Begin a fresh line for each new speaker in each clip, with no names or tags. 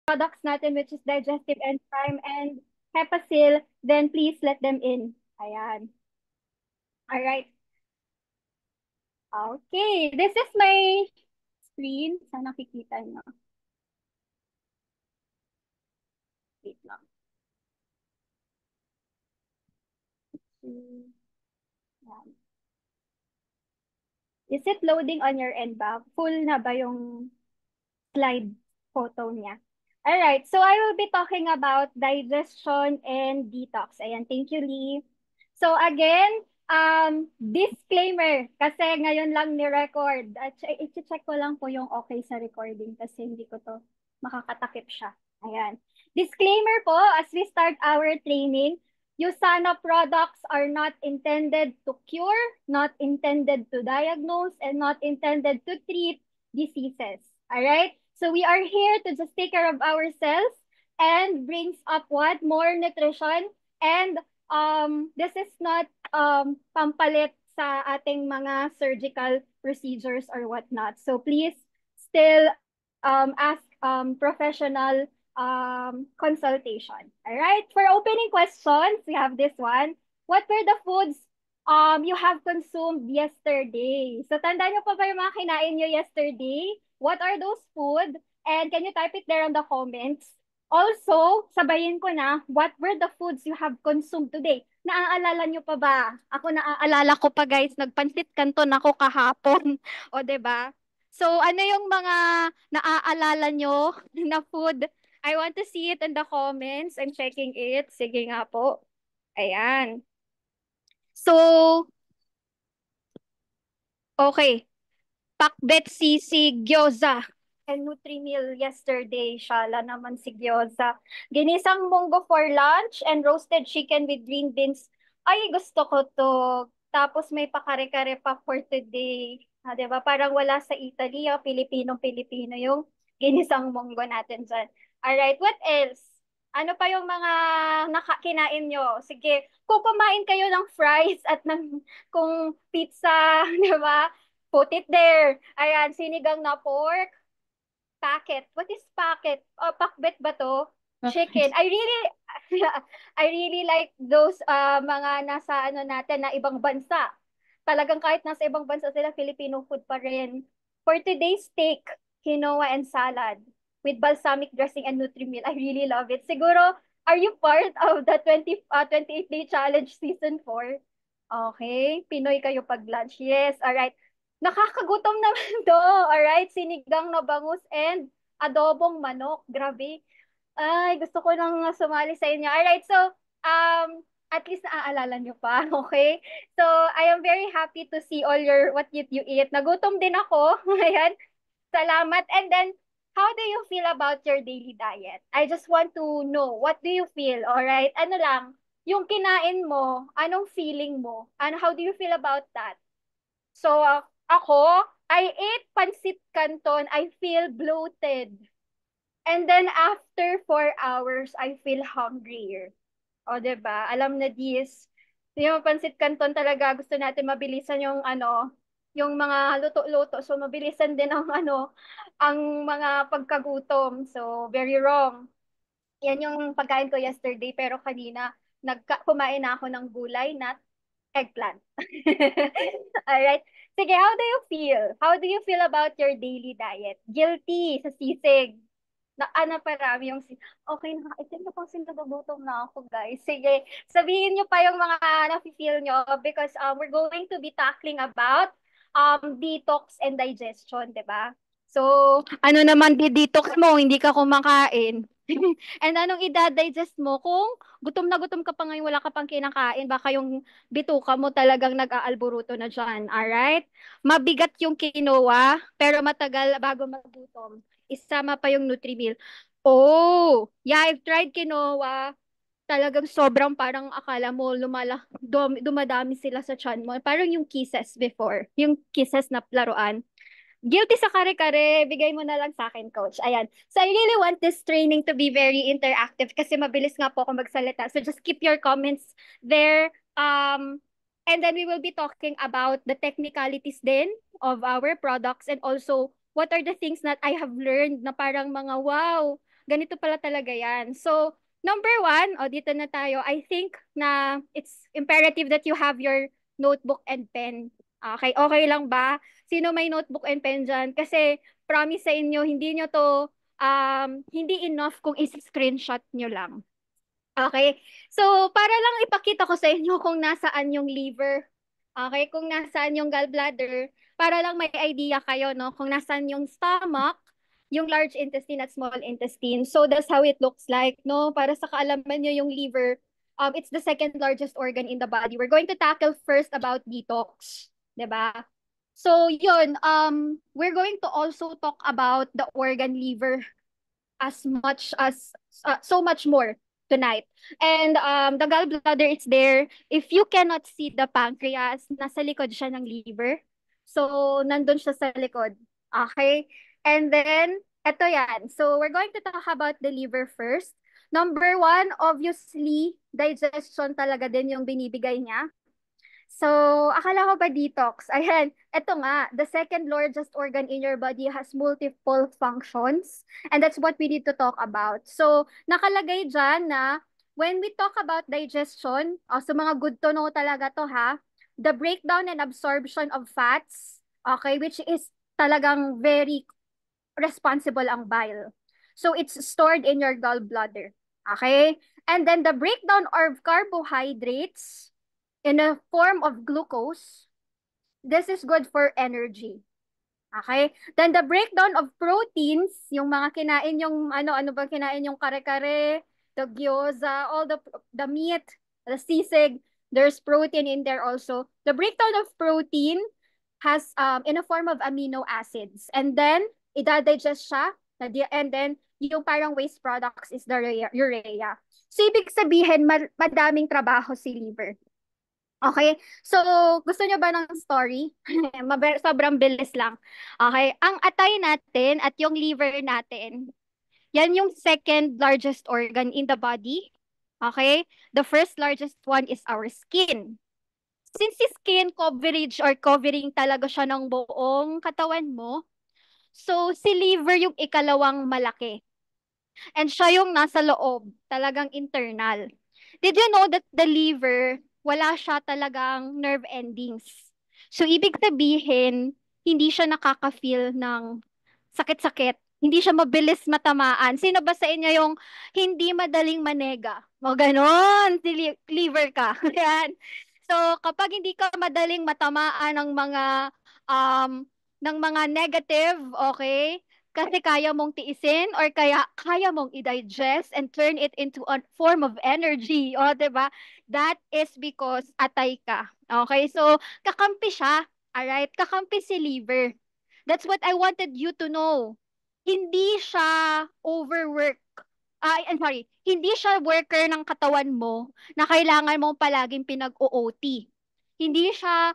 products natin, which is digestive enzyme and Hepasil, then please let them in. Ayan. Alright. Okay. This is my screen. Sana nakikita nyo. Wait lang. Ayan. Is it loading on your end ba? Full na ba yung slide photo niya? Alright, so I will be talking about digestion and detox. Ayan, thank you, Lee. So again, disclaimer, kasi ngayon lang ni-record. At i-check ko lang po yung okay sa recording kasi hindi ko to makakatakip siya. Ayan. Disclaimer po, as we start our training, USANA products are not intended to cure, not intended to diagnose, and not intended to treat diseases. Alright? So we are here to just take care of ourselves and brings up what? More nutrition. And this is not pampalit sa ating mga surgical procedures or whatnot. So please still ask professional consultation. All right. For opening questions, we have this one. What were the foods you have consumed yesterday? So tandaan nyo pa ba yung mga kinain nyo yesterday? What are those food? And can you type it there on the comments? Also, sabayin ko na, what were the foods you have consumed today? Naaalala nyo pa ba? Ako naaalala ko pa guys, nagpansit kanton ako kahapon. O, 'di ba? So, ano yung mga naaalala nyo na food? I want to see it in the comments. I'm checking it. Sige nga po. Ayan. So, okay. Pakbet sisig gyoza and Nutri-Meal yesterday. Shala naman si gyoza. Ginisang munggo for lunch and roasted chicken with green beans. Ay, gusto ko to. Tapos may pakare-kare pa for today. Ah, 'di ba? Parang wala sa Italy, ah, Pilipinong-Pilipino yung ginisang munggo natin dyan. Alright, what else? Ano pa yung mga kinain nyo? Sige, kung kumain kayo ng fries at ng kung pizza, 'di ba? Put it there. Ayan, sinigang na pork. Packet. What is packet? Oh, pakbet ba to? Chicken. I really like those mga nasa ano natin na ibang bansa. Talagang kahit nasa ibang bansa sila, Filipino food pa rin. For today's steak, quinoa and salad with balsamic dressing and Nutri-Meal. I really love it. Siguro, are you part of the 28-day challenge season 4? Okay. Pinoy kayo pag lunch. Yes. All right. Nakakagutom naman to. Alright, sinigang na bangus and adobong manok. Grabe. Ay, gusto ko nang sumali sa inyo. Alright, so, at least naaalala nyo pa, okay? So, I am very happy to see all your, what you eat. Nagutom din ako. Ayan, salamat. And then, how do you feel about your daily diet? I just want to know, what do you feel? Alright, ano lang, yung kinain mo, anong feeling mo? And how do you feel about that? So, ako, I ate pancit canton. I feel bloated. And then after 4 hours, I feel hungrier. O, 'di ba? Alam na this. Yung pancit canton talaga gusto natin mabilisan yung ano, yung mga luto-luto. So, mabilisan din ang ano, ang mga pagkagutom. So, very wrong. Yan yung pagkain ko yesterday. Pero kanina, kumain na ako ng gulay na eggplant. Alright. Sige, how do you feel? How do you feel about your daily diet? Guilty sa sisig. Na, parami yung okay, nakaitim na pang sinagugutom na ako, guys. Sige, sabihin nyo pa yung mga nafe-feel nyo because we're going to be tackling about detox and digestion, di ba? So, ano naman di-detox mo, hindi ka kumakain. And anong ida-digest mo kung gutom na gutom ka pa ngayon, wala ka pang kinakain, baka yung bituka mo talagang nag-aalburuto na dyan. Alright? Mabigat yung quinoa, pero matagal bago magutom. Isama pa yung Nutri-Meal. Oh, yeah, I've tried quinoa. Talagang sobrang parang akala mo dumadami sila sa chan mo. Parang yung kisses before, yung kisses na laruan. Guilty sa kare-kare, bigay mo na lang sa akin, coach. Ayan. So I really want this training to be very interactive kasi mabilis nga po ako magsalita. So just keep your comments there. And then we will be talking about the technicalities din of our products and also what are the things that I have learned na parang mga wow, ganito pala talaga yan. So, number one, o dito na tayo, I think na it's imperative that you have your notebook and pen. Okay, okay lang ba? Sino may notebook and pen dyan? Kasi promise sa inyo, hindi nyo to, hindi enough kung is-screenshot nyo lang. Okay? So, para lang ipakita ko sa inyo kung nasaan yung liver. Okay? Kung nasaan yung gallbladder, para lang may idea kayo, no? Kung nasaan yung stomach, yung large intestine at small intestine. So, that's how it looks like, no? Para sa kaalaman nyo yung liver, it's the second largest organ in the body. We're going to tackle first about detox. 'Di ba? So, yun, we're going to also talk about the organ liver as much as so much more tonight. And the gallbladder is there. If you cannot see the pancreas, nasa likod siya ng liver. So, nandun siya sa likod. Okay? And then, eto yan. So, we're going to talk about the liver first. Number one, obviously, digestion talaga din yung binibigay niya. So, akala ko ba detox? Ayan, eto nga, the second largest organ in your body has multiple functions, and that's what we need to talk about. So, nakalagay dyan na when we talk about digestion, so mga good to know talaga to ha, the breakdown and absorption of fats, okay, which is talagang very responsible ang bile. So, it's stored in your gallbladder. Okay? And then the breakdown of carbohydrates in a form of glucose, this is good for energy. Okay? Then the breakdown of proteins, yung mga kinain yung ano ba kinain yung kare-kare, the gyoza, all the meat, the sisig, there's protein in there also. The breakdown of protein has in a form of amino acids. And then ida-digest siya, and then yung parang waste products is the urea. So ibig sabihin madaming trabaho si liver. Okay? So, gusto nyo ba ng story? Sobrang bilis lang. Okay? Ang atay natin at yung liver natin, yan yung second largest organ in the body. Okay? The first largest one is our skin. Since si skin coverage or covering talaga siya ng buong katawan mo, so si liver yung ikalawang malaki. And siya yung nasa loob, talagang internal. Did you know that the liver, wala siya talagang nerve endings? So, ibig sabihin, hindi siya nakaka-feel ng sakit-sakit. Hindi siya mabilis matamaan. Sino ba sa inyo yung hindi madaling manega? O ganon, si liver ka. Yan. So, kapag hindi ka madaling matamaan um, ng mga negative, okay, kasi kaya mong tiisin or kaya mong i-digest and turn it into a form of energy. O, 'di ba? That is because atay ka. Okay? So, kakampi siya. Alright? Kakampi si liver. That's what I wanted you to know. Hindi siya overwork. I'm sorry. Hindi siya worker ng katawan mo na kailangan mong palaging pinag-OOT. Hindi siya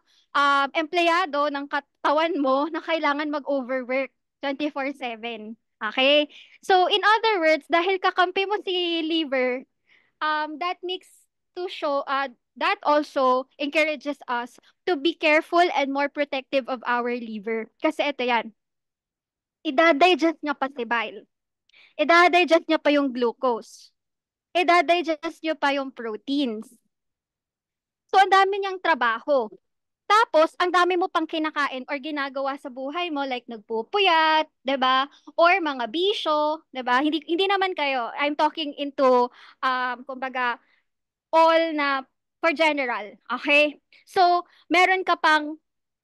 empleyado ng katawan mo na kailangan mag-overwork 24/7. Okay? So, in other words, dahil kakampi mo si liver, that makes to show, that also encourages us to be careful and more protective of our liver. Kasi ito yan, ida-digest niya pa si bile. Ida-digest niya pa yung glucose. Ida-digest niya pa yung proteins. So, ang dami niyang trabaho. Tapos, ang dami mo pang kinakain or ginagawa sa buhay mo, like nagpupuyat, 'di ba? Or mga bisyo, 'di ba? Hindi naman kayo. I'm talking into kumbaga all na for general, okay? So, meron ka pang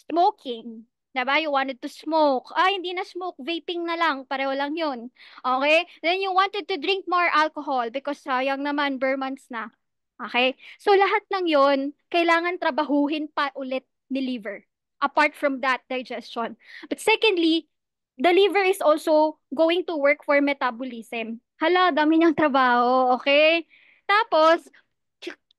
smoking, 'di ba? You wanted to smoke. Hindi na smoke, vaping na lang, pareho lang 'yun. Okay? Then you wanted to drink more alcohol because sayang naman, bare months na. Okay? So lahat ng 'yon, kailangan trabahuhin pa ulit ni liver. Apart from that digestion. But secondly, the liver is also going to work for metabolism. Hala, dami niyang trabaho, okay? Tapos,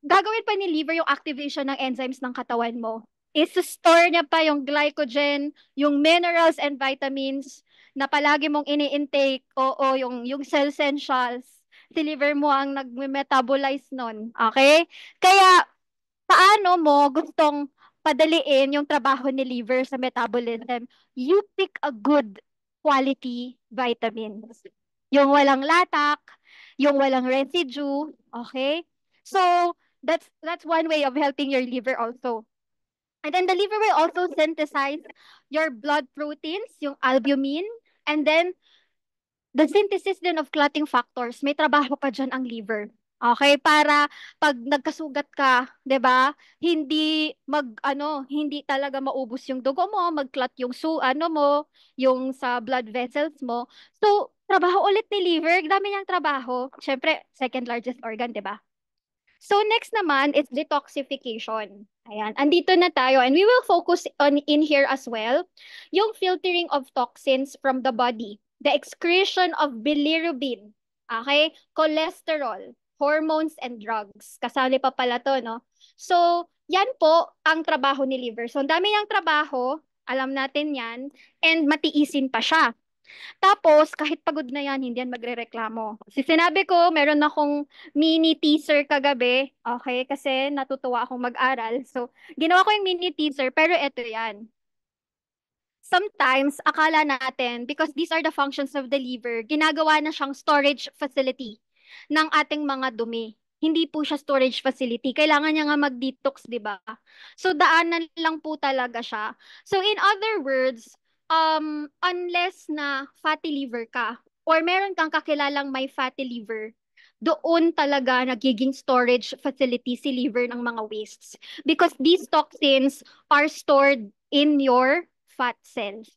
gagawin pa ni liver yung activation ng enzymes ng katawan mo. I-store niya pa yung glycogen, yung minerals and vitamins na palagi mong ini-intake, oo, yung cell essentials. Si liver mo ang nag-metabolize nun. Okay? Kaya, paano mo gustong padaliin yung trabaho ni liver sa metabolism? You pick a good quality vitamins. yung walang latak, yung walang residue, okay? So, that's one way of helping your liver also. And then the liver will also synthesize your blood proteins, yung albumin, and then the synthesis din of clotting factors, may trabaho pa dyan ang liver. Okay, para pag nagkasugat ka, 'di ba? Hindi talaga maubos yung dugo mo, mag-clot yung yung sa blood vessels mo. So, trabaho ulit ni liver, dami niyang trabaho. Syempre, second largest organ, 'di ba? So next naman is detoxification. Ayan, andito na tayo and we will focus on in here as well yung filtering of toxins from the body, the excretion of bilirubin, okay, cholesterol, hormones and drugs. Kasali pa pala to, no? So, yan po ang trabaho ni liver. So, ang dami niyang trabaho, alam natin yan, and matiisin pa siya. Tapos, kahit pagod na yan, hindi yan magrereklamo. Si sinabi ko, meron akong mini teaser kagabi. Okay, kasi natutuwa akong mag-aral. So, ginawa ko yung mini teaser, pero eto yan. Sometimes, akala natin, because these are the functions of the liver, ginagawa na siyang storage facility ng ating mga dumi. Hindi po siya storage facility. Kailangan niya nga mag-detox, di ba? So, daanan lang po talaga siya. So, in other words, unless na fatty liver ka, or meron kang kakilalang may fatty liver, doon talaga nagiging storage facility si liver ng mga wastes. Because these toxins are stored in your fat cells.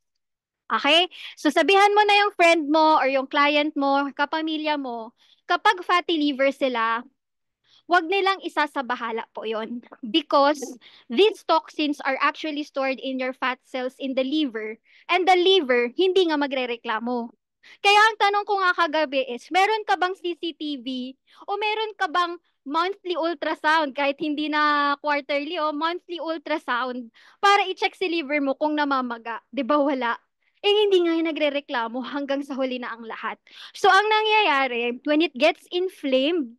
Okay? So sabihan mo na yung friend mo or yung client mo, kapamilya mo, kapag fatty liver sila, wag nilang isasabahala po yon. Because these toxins are actually stored in your fat cells in the liver and the liver hindi nga magrereklamo. Kaya ang tanong ko nga kagabi is, meron ka bang CCTV o meron ka bang monthly ultrasound kahit hindi na quarterly o monthly ultrasound para i-check si liver mo kung namamaga? 'Di ba wala? Eh hindi nga yung nagrereklamo hanggang sa huli na ang lahat. So ang nangyayari, when it gets inflamed,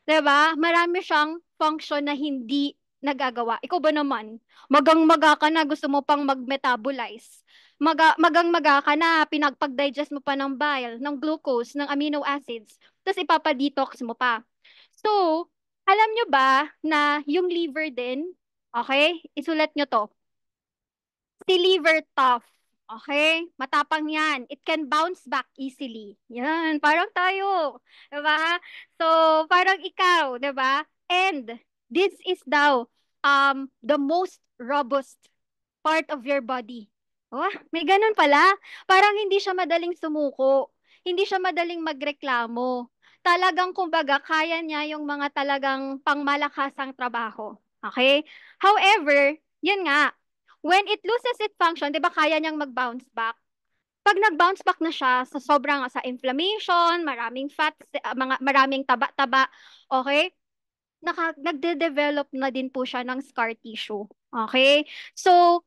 'di ba? Marami siyang function na hindi nagagawa. Ikaw ba naman? Magang-maga ka na, gusto mo pang mag-metabolize. Magang-maga ka na, pinagpag-digest mo pa ng bile, ng glucose, ng amino acids. Tapos ipapa-detox mo pa. So, alam nyo ba na yung liver din, okay? Isulat nyo to. Si liver tough. Okay? Matapang yan. It can bounce back easily. Yan, parang tayo. Diba? So, parang ikaw, diba? And this is daw the most robust part of your body. Oh, may ganun pala. Parang hindi siya madaling sumuko. Hindi siya madaling magreklamo. Talagang kumbaga kaya niya yung mga talagang pangmalakasang trabaho. Okay? However, yun nga, when it loses its function, 'di ba kaya niyang mag-bounce back? Pag nag-bounce back na siya sa sobrang sa inflammation, maraming fats, maraming taba-taba, okay? Nagde-develop na din po siya ng scar tissue. Okay? So,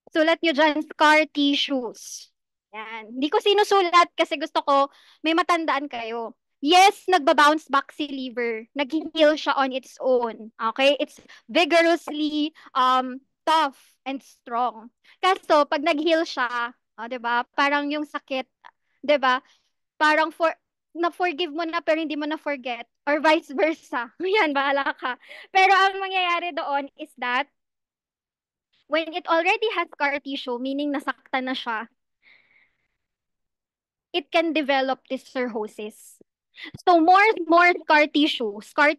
sulat nyo dyan, scar tissues. Yan. Hindi ko sinusulat kasi gusto ko may matandaan kayo. Yes, nagba-bounce back si liver. Nag-heal siya on its own. Okay? It's vigorously tough and strong. Kaso, pag nag-heal siya, 'di ba? Parang yung sakit, 'di ba? Parang na-forgive mo na pero hindi mo na-forget or vice versa. Yan, bahala ka. Pero ang mangyayari doon is that when it already has scar tissue, meaning nasaktan na siya, it can develop this cirrhosis. So more scar tissue 1, scar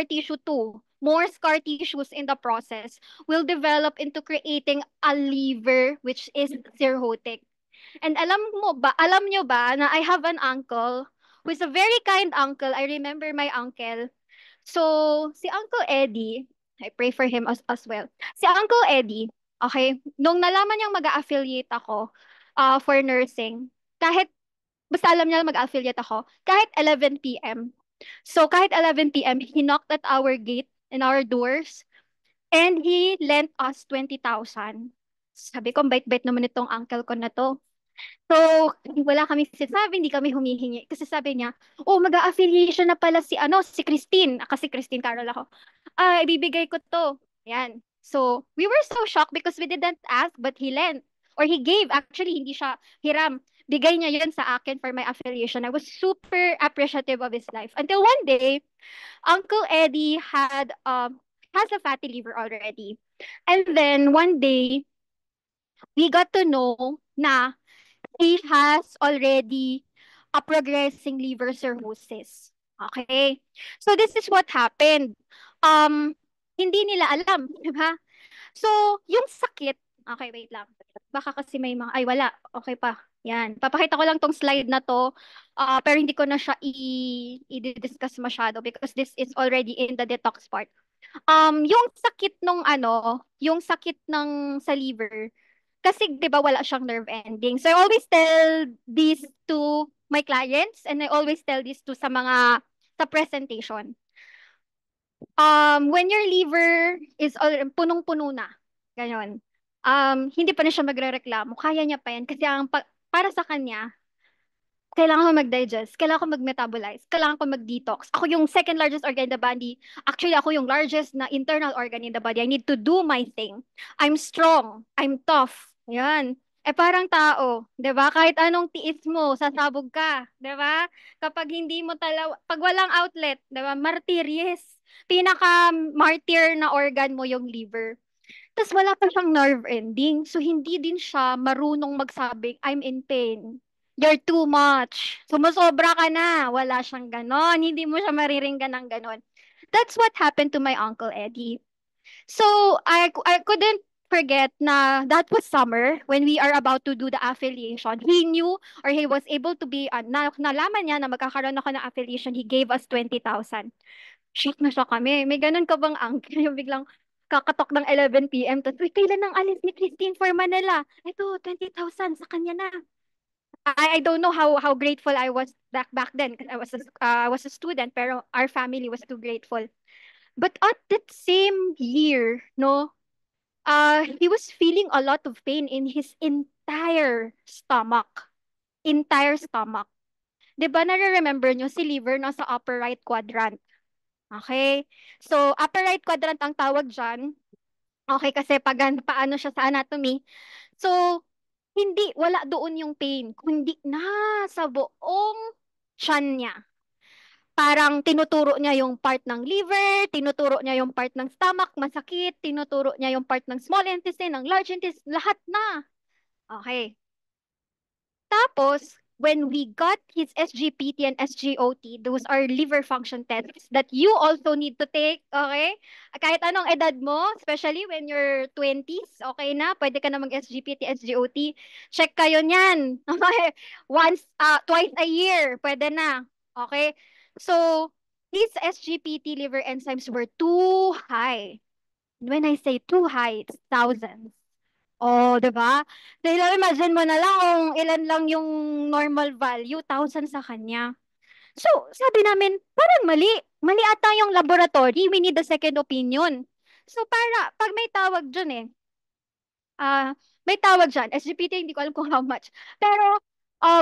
tissue 2, more scar tissues in the process will develop into creating a liver which is cirrhotic. And alam nyo ba na I have an uncle who is a very kind uncle. I remember my uncle. So, si Uncle Eddie, I pray for him as well. Si Uncle Eddie, okay, nung nalaman niyang mag-affiliate ako for nursing, kahit, basta alam niya mag-affiliate ako, kahit 11 p.m. So, kahit 11 p.m., he knocked at our gate and our doors, and he lent us 20,000. Sabi ko, bait-bait naman itong uncle ko na to. So, wala kami sinasabi, hindi kami humihingi. Kasi sabi niya, oh, mag-a-affiliation na pala si Christine. Kasi Christine Carol ako. Ibibigay ko to. Yan. So, we were so shocked because we didn't ask, but he lent. Or he gave. Actually, hindi siya hiram. bigay niya yun sa akin for my affiliation. I was super appreciative of his life. Until one day, Uncle Eddie has a fatty liver already. And then one day, we got to know na he has already a progressing liver cirrhosis. Okay? So this is what happened. Um, hindi nila alam, di ba? So, yung sakit, okay, wait lang. Baka kasi may mga, ay wala, okay pa. Yan. Papakita ko lang tong slide na to. Pero hindi ko na siya i-discuss masyado because this is already in the detox part. Yung sakit nung ano, yung sakit ng sa liver, kasi 'di ba wala siyang nerve ending. So I always tell this to my clients and I always tell this to sa presentation. When your liver is punong-puno na, ganyan. Hindi pa na siya magrereklamo, kaya niya pa yan kasi para sa kanya, kailangan ko mag-digest, kailangan ko mag-metabolize, kailangan ko mag-detox. Ako yung second largest organ in the body. Actually, ako yung largest na internal organ in the body. I need to do my thing. I'm strong. I'm tough. Yan. Eh parang tao, 'di ba? Kahit anong tiis mo, sasabog ka, 'di ba? Kapag hindi mo pag walang outlet, 'di ba? Martyries. Pinaka martyr na organ mo yung liver. Tapos wala pa siyang nerve ending. So, hindi din siya marunong magsabing, I'm in pain. You're too much. Sumusobra ka na. Wala siyang ganon. Hindi mo siya mariringgan ng ganon. That's what happened to my Uncle Eddie. So, I couldn't forget na that was summer when we are about to do the affiliation. He knew or he was able to be, nalaman niya na magkakaroon ako ng affiliation. He gave us 20,000. Shock na shock kami. May ganun ka bang uncle? Yung biglang kakatok ng 11 p.m. Tapos, uy, kailan ang alis ni Christine for Manila? Ito, 20,000 sa kanya na. I don't know how grateful I was back then because I was a student pero our family was too grateful. But at that same year, no, he was feeling a lot of pain in his entire stomach. Entire stomach. 'Di ba nare-remember nyo si liver nasa upper right quadrant? Okay? So, upper right quadrant ang tawag dyan. Okay, kasi paano siya sa anatomy. So, wala doon yung pain, kundi nasa buong tiyan niya. Parang tinuturo niya yung part ng liver, tinuturo niya yung part ng stomach, masakit, tinuturo niya yung part ng small intestine, ng large intestine, lahat na. Okay. Tapos, when we got his SGPT and SGOT, those are liver function tests that you also need to take, okay? Kahit anong edad mo, especially when you're 20s, okay na, pwede ka na mag-SGPT, SGOT. Check kayo niyan. Okay? Twice a year, pwede na. Okay? So, these SGPT liver enzymes were too high. When I say too high, it's thousands. Oh, 'di ba? Dahil imagine mo na lang kung ilan lang yung normal value, 1,000 sa kanya. So, sabi namin, parang mali. Mali ata yung laboratory. We need a second opinion. So, pag may tawag dyan may tawag dyan. SGPT, hindi ko alam kung how much. Pero,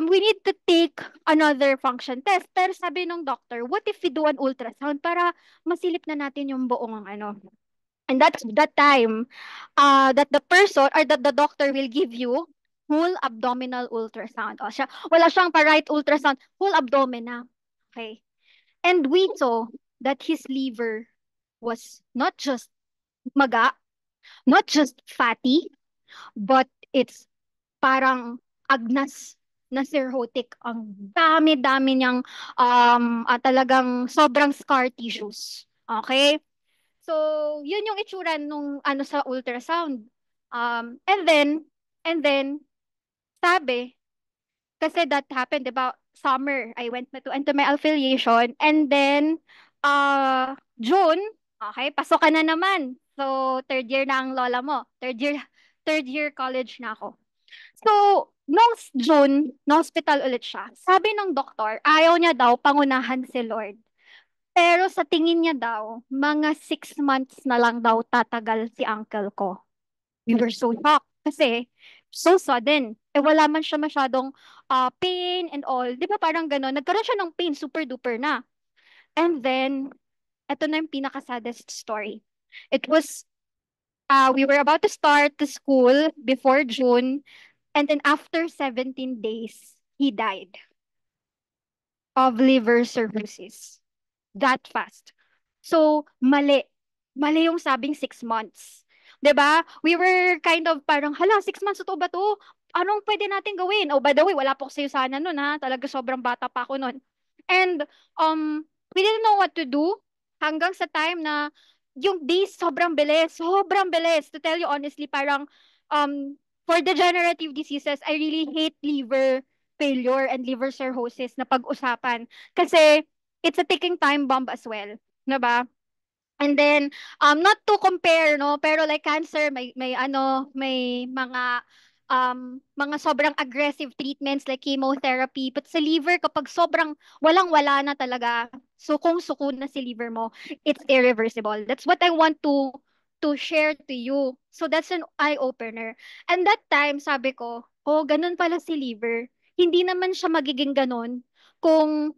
we need to take another function test. Pero sabi ng doctor, what if we do an ultrasound para masilip na natin yung buong ano. And that's that time that the person or that the doctor will give you whole abdominal ultrasound. O wala siyang pa-right ultrasound, whole abdomen na. Okay. And we saw that his liver was not just maga, not just fatty, but it's parang agnas na cirrhotic. Ang dami-dami niyang talagang sobrang scar tissues. Okay? So, yun yung itsura nung ano sa ultrasound. And then, sabi, kasi that happened, di ba, summer, I went na to into my affiliation, and then, June, okay, pasok ka na naman. So, third year na ang lola mo. Third year college na ako. So, nung June, na-hospital ulit siya. Sabi ng doktor, ayaw niya daw pangunahan si Lord. Pero sa tingin niya daw, mga 6 months na lang daw tatagal si uncle ko. We were so shocked kasi so sudden. Eh wala man siya masyadong pain and all. Di ba parang gano'n? Nagkaroon siya ng pain, super duper na. And then, eto na yung pinaka-saddest story. It was, we were about to start the school before June. And then after 17 days, he died of liver cirrhosis that fast. So, mali. Mali yung sabing 6 months. 'Di ba? We were kind of parang, hala, 6 months, totoo ba to? Anong pwede natin gawin? Oh, by the way, wala po kasi sana nun ha. Talaga sobrang bata pa ako nun. And, we didn't know what to do hanggang sa time na yung days sobrang bilis. Sobrang bilis. To tell you honestly, parang, for degenerative diseases, I really hate liver failure and liver cirrhosis na pag-usapan. Kasi, it's a ticking time bomb as well. 'Di ba? And then, not to compare, no, pero like cancer, may ano, may mga sobrang aggressive treatments like chemotherapy. But sa liver, kapag sobrang walang-wala na talaga, sukong-suko na si liver mo, it's irreversible. That's what I want to share to you. So that's an eye-opener. And that time, sabi ko, oh, ganun pala si liver. Hindi naman siya magiging ganun kung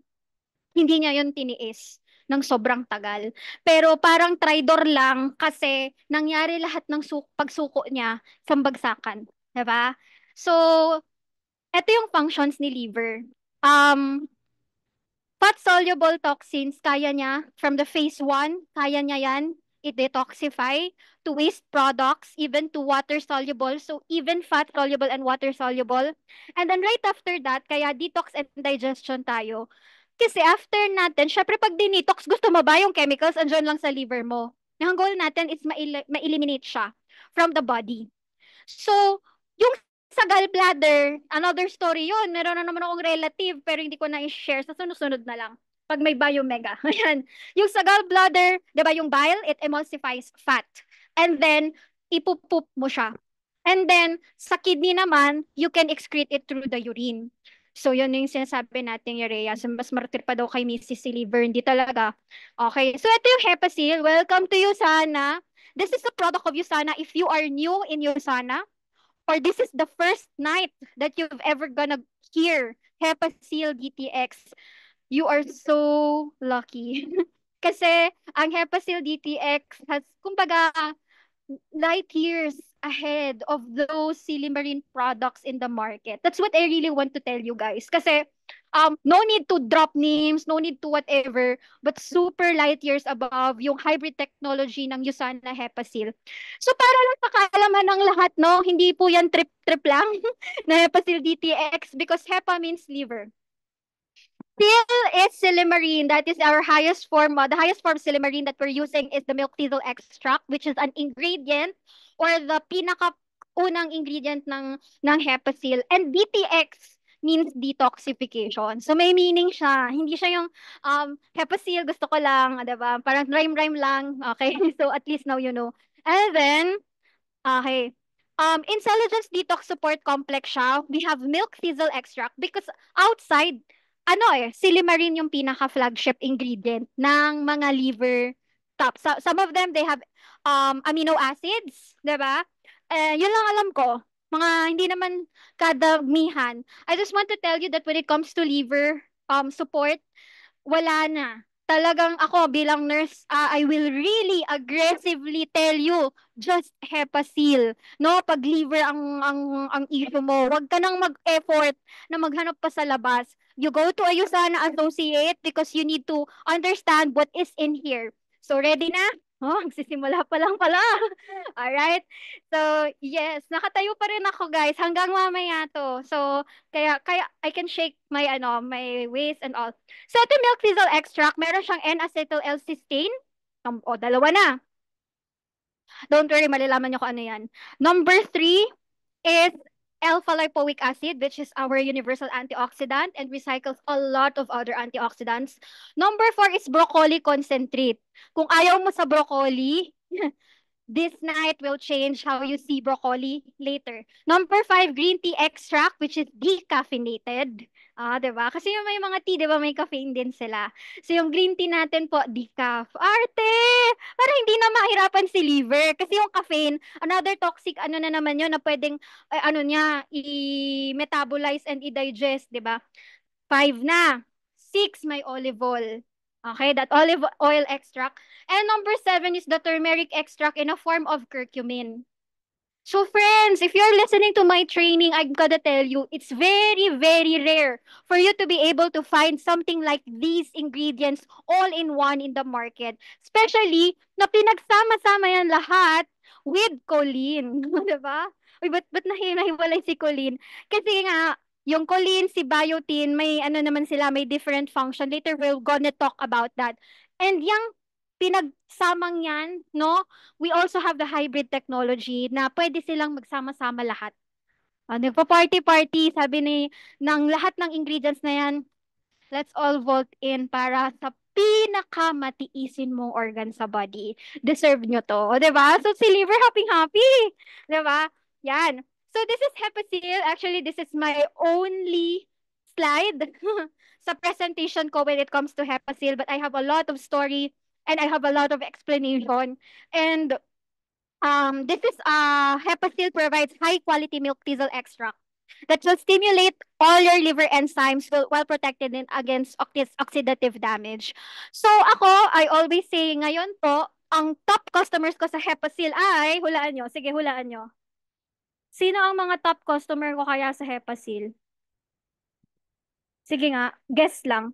hindi niya yun tiniis ng sobrang tagal. Pero parang traitor lang kasi nangyari lahat ng pagsuko niya sa bagsakan. 'Di ba? So, ito yung functions ni liver. Um, Fat-soluble toxins, kaya niya. From the phase 1, kaya niya yan. I-detoxify to waste products, even to water-soluble. So, even fat-soluble and water-soluble. And then right after that, kaya detox and digestion tayo. Kasi after natin, syempre pag dinetox, gusto mo ba yung chemicals andyan lang sa liver mo? Ang goal natin is ma-eliminate siya from the body. So, yung sa gallbladder, another story yun. Meron na naman akong relative, pero hindi ko na i-share. Sa sunod-sunod na lang. Pag may biomega. Ayan. Yung sa gallbladder, di ba yung bile, it emulsifies fat. And then, ipupoop mo siya. And then, sa kidney naman, you can excrete it through the urine. So, yun yung sinasabi natin, urea. So, mas martir pa daw kay Mrs. si liver. Hindi talaga. Okay. So, ito yung Hepasil. Welcome to USANA. This is a product of USANA. If you are new in USANA, or this is the first night that you've ever gonna hear Hepasil DTX, you are so lucky. Kasi ang Hepasil DTX has, kumbaga, light years ahead of those Silimarine products in the market. That's what I really want to tell you guys. Kasi no need to drop names, no need to whatever, but super light years above yung hybrid technology ng Usana Hepasil. So para lang sa kaalaman ng lahat, no, hindi po yan trip-trip lang na Hepasil DTX because Hepa means liver. Still is silimarine. That is our highest form. The highest form of silimarine that we're using is the milk thistle extract, which is an ingredient or the pinaka unang ingredient ng Hepasil. And DTX means detoxification. So may meaning siya. Hindi siya yung Hepasil, gusto ko lang, 'di ba? Parang rhyme-rhyme lang. Okay? So at least now you know. And then, okay. Intelligence Detox Support Complex siya. We have milk thistle extract because outside, ano silimarin yung pinaka-flagship ingredient ng mga liver top. Some of them, they have amino acids, di ba? Yun lang alam ko. Mga hindi naman kadamihan. I just want to tell you that when it comes to liver support, wala na. Talagang ako bilang nurse, I will really aggressively tell you, just Hepasil. No, pag liver ang issue mo, wag ka nang mag-effort na maghanap pa sa labas. You go to a USANA associate because you need to understand what is in here. So ready na? Oh, magsisimula pa lang pala. Alright? So, yes, nakatayo pa rin ako guys hanggang mamaya to. So, kaya I can shake my my waist and all. So, ito milk thistle extract, meron siyang N-acetyl-L-cysteine. O, dalawa na. Don't worry, malalaman nyo kung ano yan. Number 3 is alpha-lipoic acid, which is our universal antioxidant and recycles a lot of other antioxidants. Number 4 is broccoli concentrate. Kung ayaw mo sa broccoli, this night will change how you see broccoli later. Number 5, green tea extract, which is decaffeinated. Diba? Kasi yung may mga tea, diba, may caffeine din sila. So, yung green tea natin po, decaf. Arte! Para hindi na mahirapan si liver. Kasi yung caffeine, another toxic, ano na naman yun, na pwedeng, ano niya, i-metabolize and i-digest, diba? 5 na. 6, may olive oil. Okay, that olive oil extract. And number 7 is the turmeric extract in a form of curcumin. So friends, if you're listening to my training, I'm gonna tell you, it's very, very rare for you to be able to find something like these ingredients all in one in the market. Especially na pinagsama-sama yan lahat with choline. Diba? Uy, ba't nahiwalay si choline? Kasi nga, yung choline, si biotin, may ano naman sila, may different function. Later, we're gonna talk about that. And yung pinagsamang yan, no? We also have the hybrid technology na pwede silang magsama-sama lahat. Nagpa-party-party, sabi ng lahat ng ingredients na yan, let's all vote in para sa pinakamatiisin mong organ sa body. Deserve nyo to. O, diba? So, si liver, happy-happy. Diba? Yan. So, this is Hepacil. Actually, this is my only slide sa presentation ko when it comes to Hepacil. But I have a lot of story and I have a lot of explanation. And this is Hepacil provides high quality milk thistle extract that will stimulate all your liver enzymes while protected against oxidative damage. So ako, I always say ngayon po, ang top customers ko sa Hepacil ay, hulaan nyo, sige hulaan nyo. Sino ang mga top customer ko kaya sa Hepacil? Sige nga, guess lang.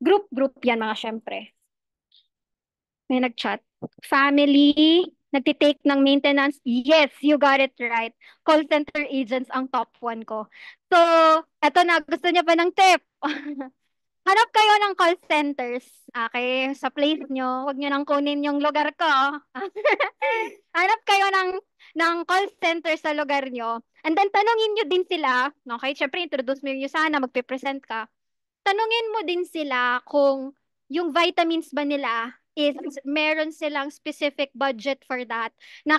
Group yan mga syempre. May nag-chat. Family, nagtitake ng maintenance. Yes, you got it right. Call center agents ang top one ko. So, eto na, gusto niya pa ng tip. Hanap kayo ng call centers. Okay, sa place nyo, huwag nyo nang kunin yung lugar ko. Hanap kayo ng call center sa lugar nyo. And then, tanongin nyo din sila. Okay, syempre, introduce mo yung sana, magpe-present ka. Tanungin mo din sila kung yung vitamins ba nila is meron silang specific budget for that na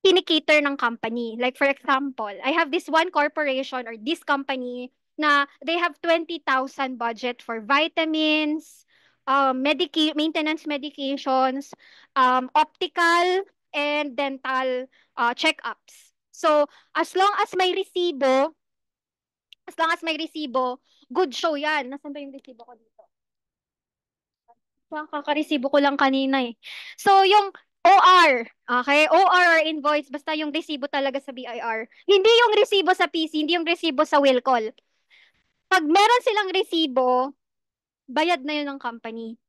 kinikater ng company. Like for example, I have this one corporation or this company na they have 20,000 budget for vitamins, maintenance medications, optical and dental checkups. So, as long as may resibo, good show yan. Nasaan ba yung resibo ko dito? Kakaresibo ko lang kanina eh. So, yung OR, okay? OR or invoice, basta yung resibo talaga sa BIR. Hindi yung resibo sa PC, hindi yung resibo sa will call. Pag meron silang resibo, bayad na yun ng company.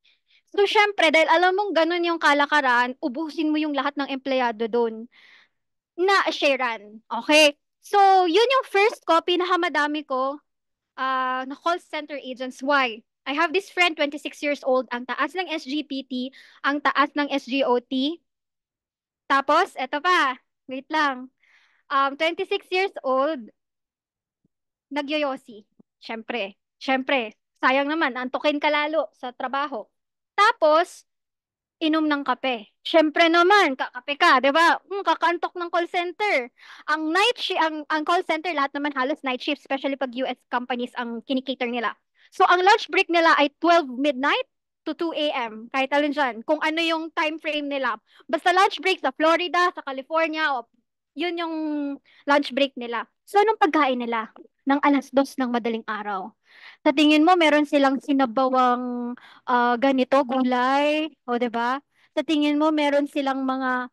So, syempre, dahil alam mong ganun yung kalakaran, ubusin mo yung lahat ng empleyado doon na sharean. Okay? So, yun yung first ko, pinakamadami ko, na call center agents. Why? I have this friend, 26 years old, ang taas ng SGPT, ang taas ng SGOT. Tapos, eto pa, wait lang. 26 years old, nagyoyosi. Syempre, sayang naman, antukin ka lalo sa trabaho. Tapos, inom ng kape. Syempre naman, kakape ka, 'di ba? Kakaantok ng call center. Ang call center lahat naman halos night shift, especially pag US companies ang kinikater nila. So ang lunch break nila ay 12 midnight to 2 a.m. Kahit alin dyan, kung ano yung time frame nila. Basta lunch break sa Florida, sa California, o yun yung lunch break nila. So anong pagkain nila? Ng alas 2 ng madaling araw. Sa tingin mo, meron silang sinabawang ganito, gulay, o 'di ba? Sa tingin mo, meron silang mga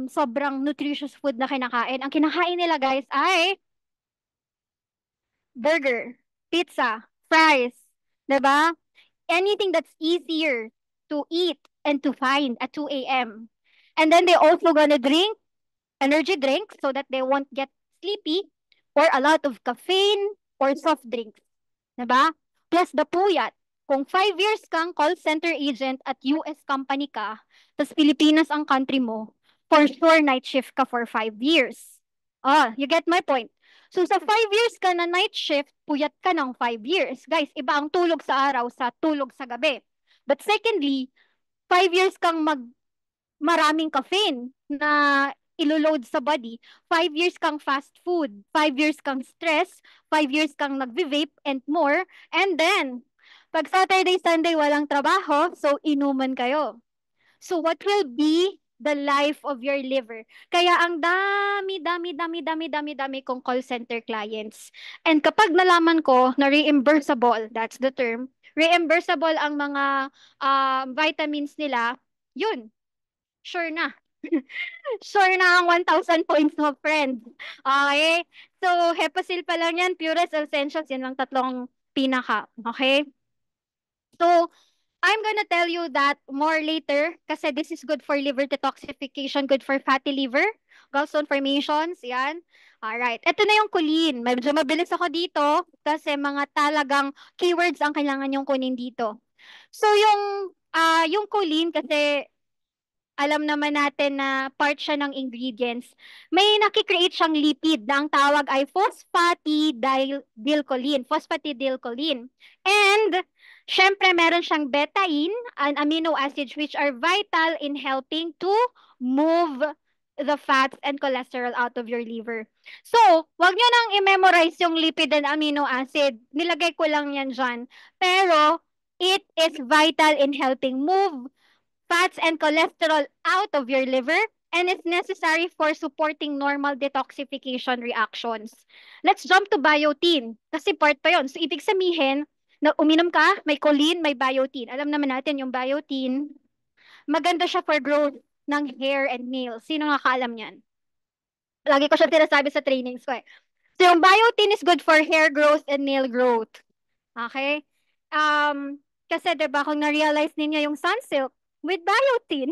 sobrang nutritious food na kinakain. Ang kinakain nila, guys, ay burger, pizza, fries, 'di ba? Anything that's easier to eat and to find at 2 a.m. And then they also gonna drink energy drinks so that they won't get sleepy or a lot of caffeine or soft drinks. Diba? Plus the puyat. Kung 5 years kang call center agent at US company ka, tas Pilipinas ang country mo, for sure night shift ka for 5 years. You get my point. So sa 5 years ka na night shift, puyat ka ng 5 years. Guys, iba ang tulog sa araw sa tulog sa gabi. But secondly, 5 years kang maraming caffeine na iloload sa body. 5 years kang fast food. 5 years kang stress. 5 years kang nagve-vape and more. And then, pag Saturday, Sunday, walang trabaho, so inuman kayo. So what will be the life of your liver? Kaya ang dami kong call center clients. And kapag nalaman ko na reimbursable, that's the term, reimbursable ang mga vitamins nila, yun, sure na. Sure na ang 1,000 points mo, friend. Okay? So, Hepasil pa lang yan, Purest Essentials, yan lang tatlong pinaka. Okay? So, I'm gonna tell you that more later kasi this is good for liver detoxification, good for fatty liver, gallstone formations, yan. Alright. Ito na yung choline. Medyo mabilis ako dito kasi mga talagang keywords ang kailangan yung kunin dito. So, yung choline kasi alam naman natin na part siya ng ingredients. May nakikreate siyang lipid na ang tawag ay phosphatidylcholine. Phosphatidylcholine. And, syempre, meron siyang betaine and amino acids which are vital in helping to move the fats and cholesterol out of your liver. So, wag nyo nang i-memorize yung lipid and amino acid. Nilagay ko lang yan dyan. Pero, it is vital in helping move fats and cholesterol out of your liver and is necessary for supporting normal detoxification reactions. Let's jump to biotin kasi part pa yon. So, ibig sabihin, na uminom ka, may choline, may biotin. Alam naman natin yung biotin, maganda siya for growth ng hair and nails. Sino nga kaalam niyan? Lagi ko siya sinasabi sa trainings ko eh. So, yung biotin is good for hair growth and nail growth. Okay? Kasi 'di ba kung na-realize ninyo yung Sunsilk with biotin.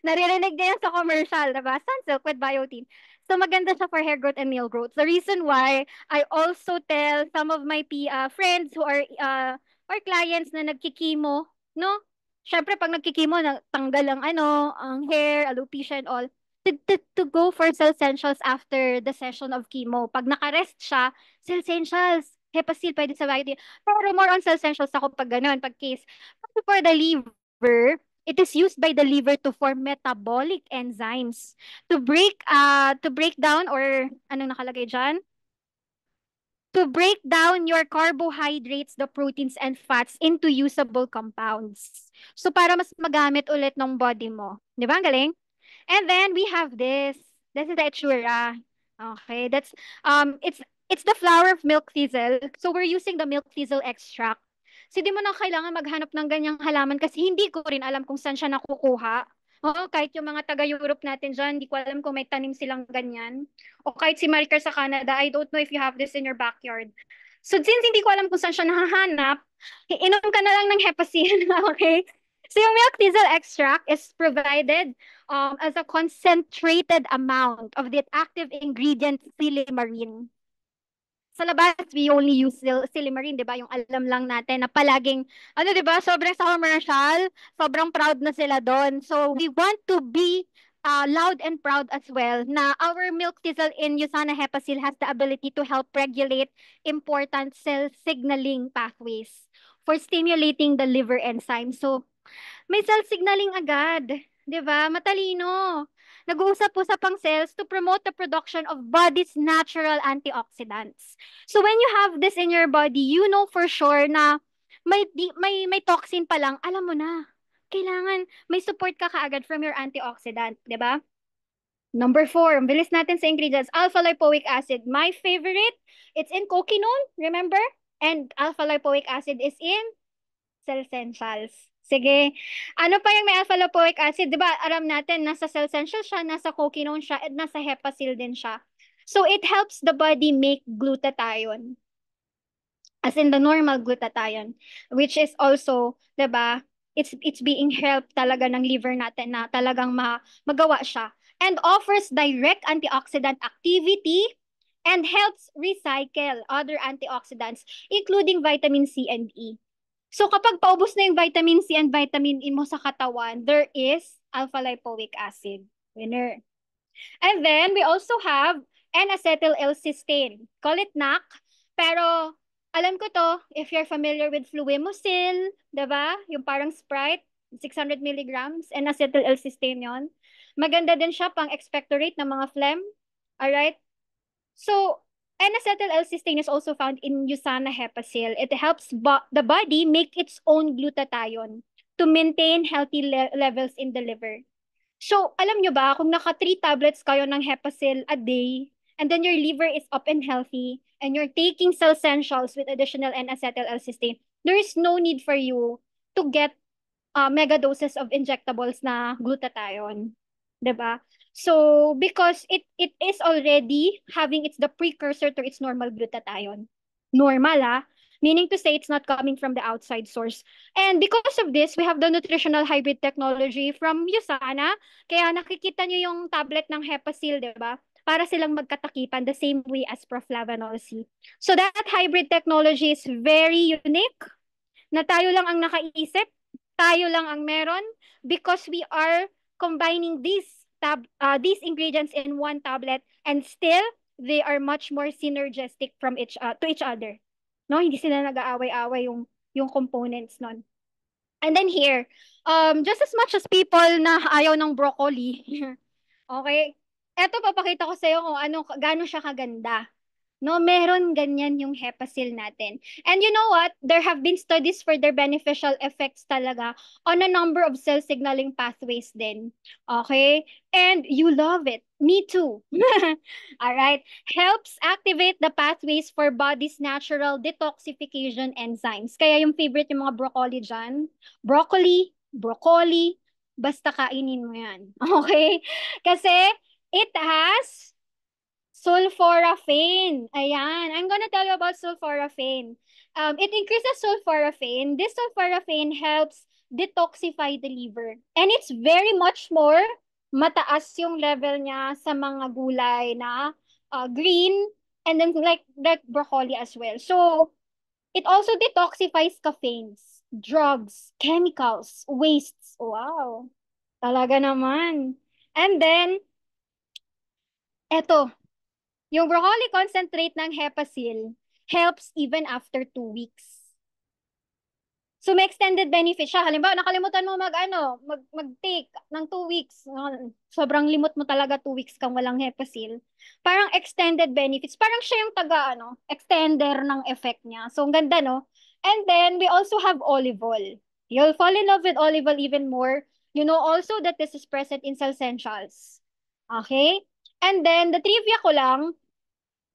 Naririnig niyo yan sa commercial, 'di ba? Sunsilk with biotin. So maganda siya for hair growth and nail growth. The reason why I also tell some of my friends who are or clients na nagkikimo, no? Syempre pag nagkikimo, tanggal ang ang hair, alopecia and all. To go for Cell Essentials after the session of chemo. Pag nakarest siya, Cell Essentials, Hepasil, pwede sa biotin. Pero more on Cell Essentials ako pag ganun, pag case. Pero for the liver, it is used by the liver to form metabolic enzymes to break down or anong nakalagay diyan? To break down your carbohydrates, the proteins and fats into usable compounds. So para mas magamit ulit ng body mo. 'Di ba? Ang galing? And then we have this. This is the itsura. Okay, it's the flower of milk thistle. So we're using the milk thistle extract. So di mo na kailangan maghanap ng ganyang halaman kasi hindi ko rin alam kung saan siya nakukuha. Oo, kahit yung mga taga-Europe natin dyan, hindi ko alam kung may tanim silang ganyan. O kahit si Maricar sa Canada, I don't know if you have this in your backyard. So since hindi ko alam kung saan siya nahahanap, inom ka na lang ng Hepacin, okay? So yung milk thistle extract is provided as a concentrated amount of the active ingredient silimarin. Sa labas, we only use silimarin, di ba? Yung alam lang natin na palaging, di ba? Sobrang sa commercial, sobrang proud na sila doon. So, we want to be loud and proud as well na our milk thistle in Usana Hepasil has the ability to help regulate important cell signaling pathways for stimulating the liver enzyme. So, may cell signaling agad. 'Di ba? Matalino. Nag-uusap-usap ang cells to promote the production of body's natural antioxidants. So when you have this in your body, you know for sure na may toxin pa lang, alam mo na. Kailangan may support ka kaagad from your antioxidant, 'di ba? Number 4, ang bilis natin sa ingredients, alpha lipoic acid. My favorite, it's in coquinone, remember? And alpha lipoic acid is in Cell Essentials. Sige. Ano pa yung may alpha lipoic acid? Di ba, alam natin, nasa Cell Essentials siya, nasa coquinone siya, at nasa Hepasil din siya. So, it helps the body make glutathione. As in the normal glutathione. Which is also, di ba, it's being helped talaga ng liver natin na talagang magawa siya. And offers direct antioxidant activity and helps recycle other antioxidants, including vitamin C and E. So kapag paubos na yung vitamin C and vitamin E mo sa katawan, there is alpha lipoic acid. Winner. And then we also have N-acetyl L-cysteine. Call it NAC. Pero alam ko to, if you're familiar with Fluimucil, 'di ba? Yung parang Sprite, 600 milligrams, N-acetyl L-cysteine yon. Maganda din siya pang expectorate ng mga phlegm. Alright? So, N-acetyl L-cysteine is also found in Usana Hepasil. It helps the body make its own glutathione to maintain healthy levels in the liver. So, alam nyo ba, kung naka 3 tablets kayo ng Hepasil a day, and then your liver is up and healthy, and you're taking Cell Essentials with additional N-acetyl L-cysteine, there is no need for you to get mega doses of injectables na glutathione. 'di ba? So because it is already having it's the precursor to its normal glutathione. Normal meaning to say it's not coming from the outside source. And because of this, we have the nutritional hybrid technology from USANA. Kaya nakikita nyo yung tablet ng Hepasil, 'di ba? Para silang magkatakipan the same way as Proflavanol C. So that hybrid technology is very unique na tayo lang ang nakaisip, tayo lang ang meron because we are combining these ingredients in one tablet and still they are much more synergistic from to each other. No, hindi sila nag-aaway-away yung components nun. And then here, just as much as people na ayaw ng broccoli, okay, eto papakita ko sa iyo kung gaano siya kaganda. No, meron ganyan yung Hepasil natin. And you know what? There have been studies for their beneficial effects talaga on a number of cell signaling pathways din. Okay? And you love it. Me too. All right. Helps activate the pathways for body's natural detoxification enzymes. Kaya yung favorite yung mga broccoli dyan, broccoli, basta kainin mo yan. Okay? Kasi it has sulforaphane. Ayan. I'm gonna tell you about sulforaphane. It increases sulforaphane. This sulforaphane helps detoxify the liver. And it's very much more mataas yung level niya sa mga gulay na green and then like broccoli as well. So, it also detoxifies caffeines, drugs, chemicals, wastes. Wow. Talaga naman. And then, eto, yung broccoli concentrate ng Hepasil helps even after 2 weeks. So may extended benefit siya. Halimbawa, nakalimutan mo mag-take ng 2 weeks. Sobrang limot mo talaga 2 weeks kang walang Hepasil. Parang extended benefits. Parang siya yung extender ng effect niya. So ang ganda, no? And then we also have olive oil. You'll fall in love with olive oil even more. You know also that this is present in Cellsentials. Okay? And then the trivia ko lang,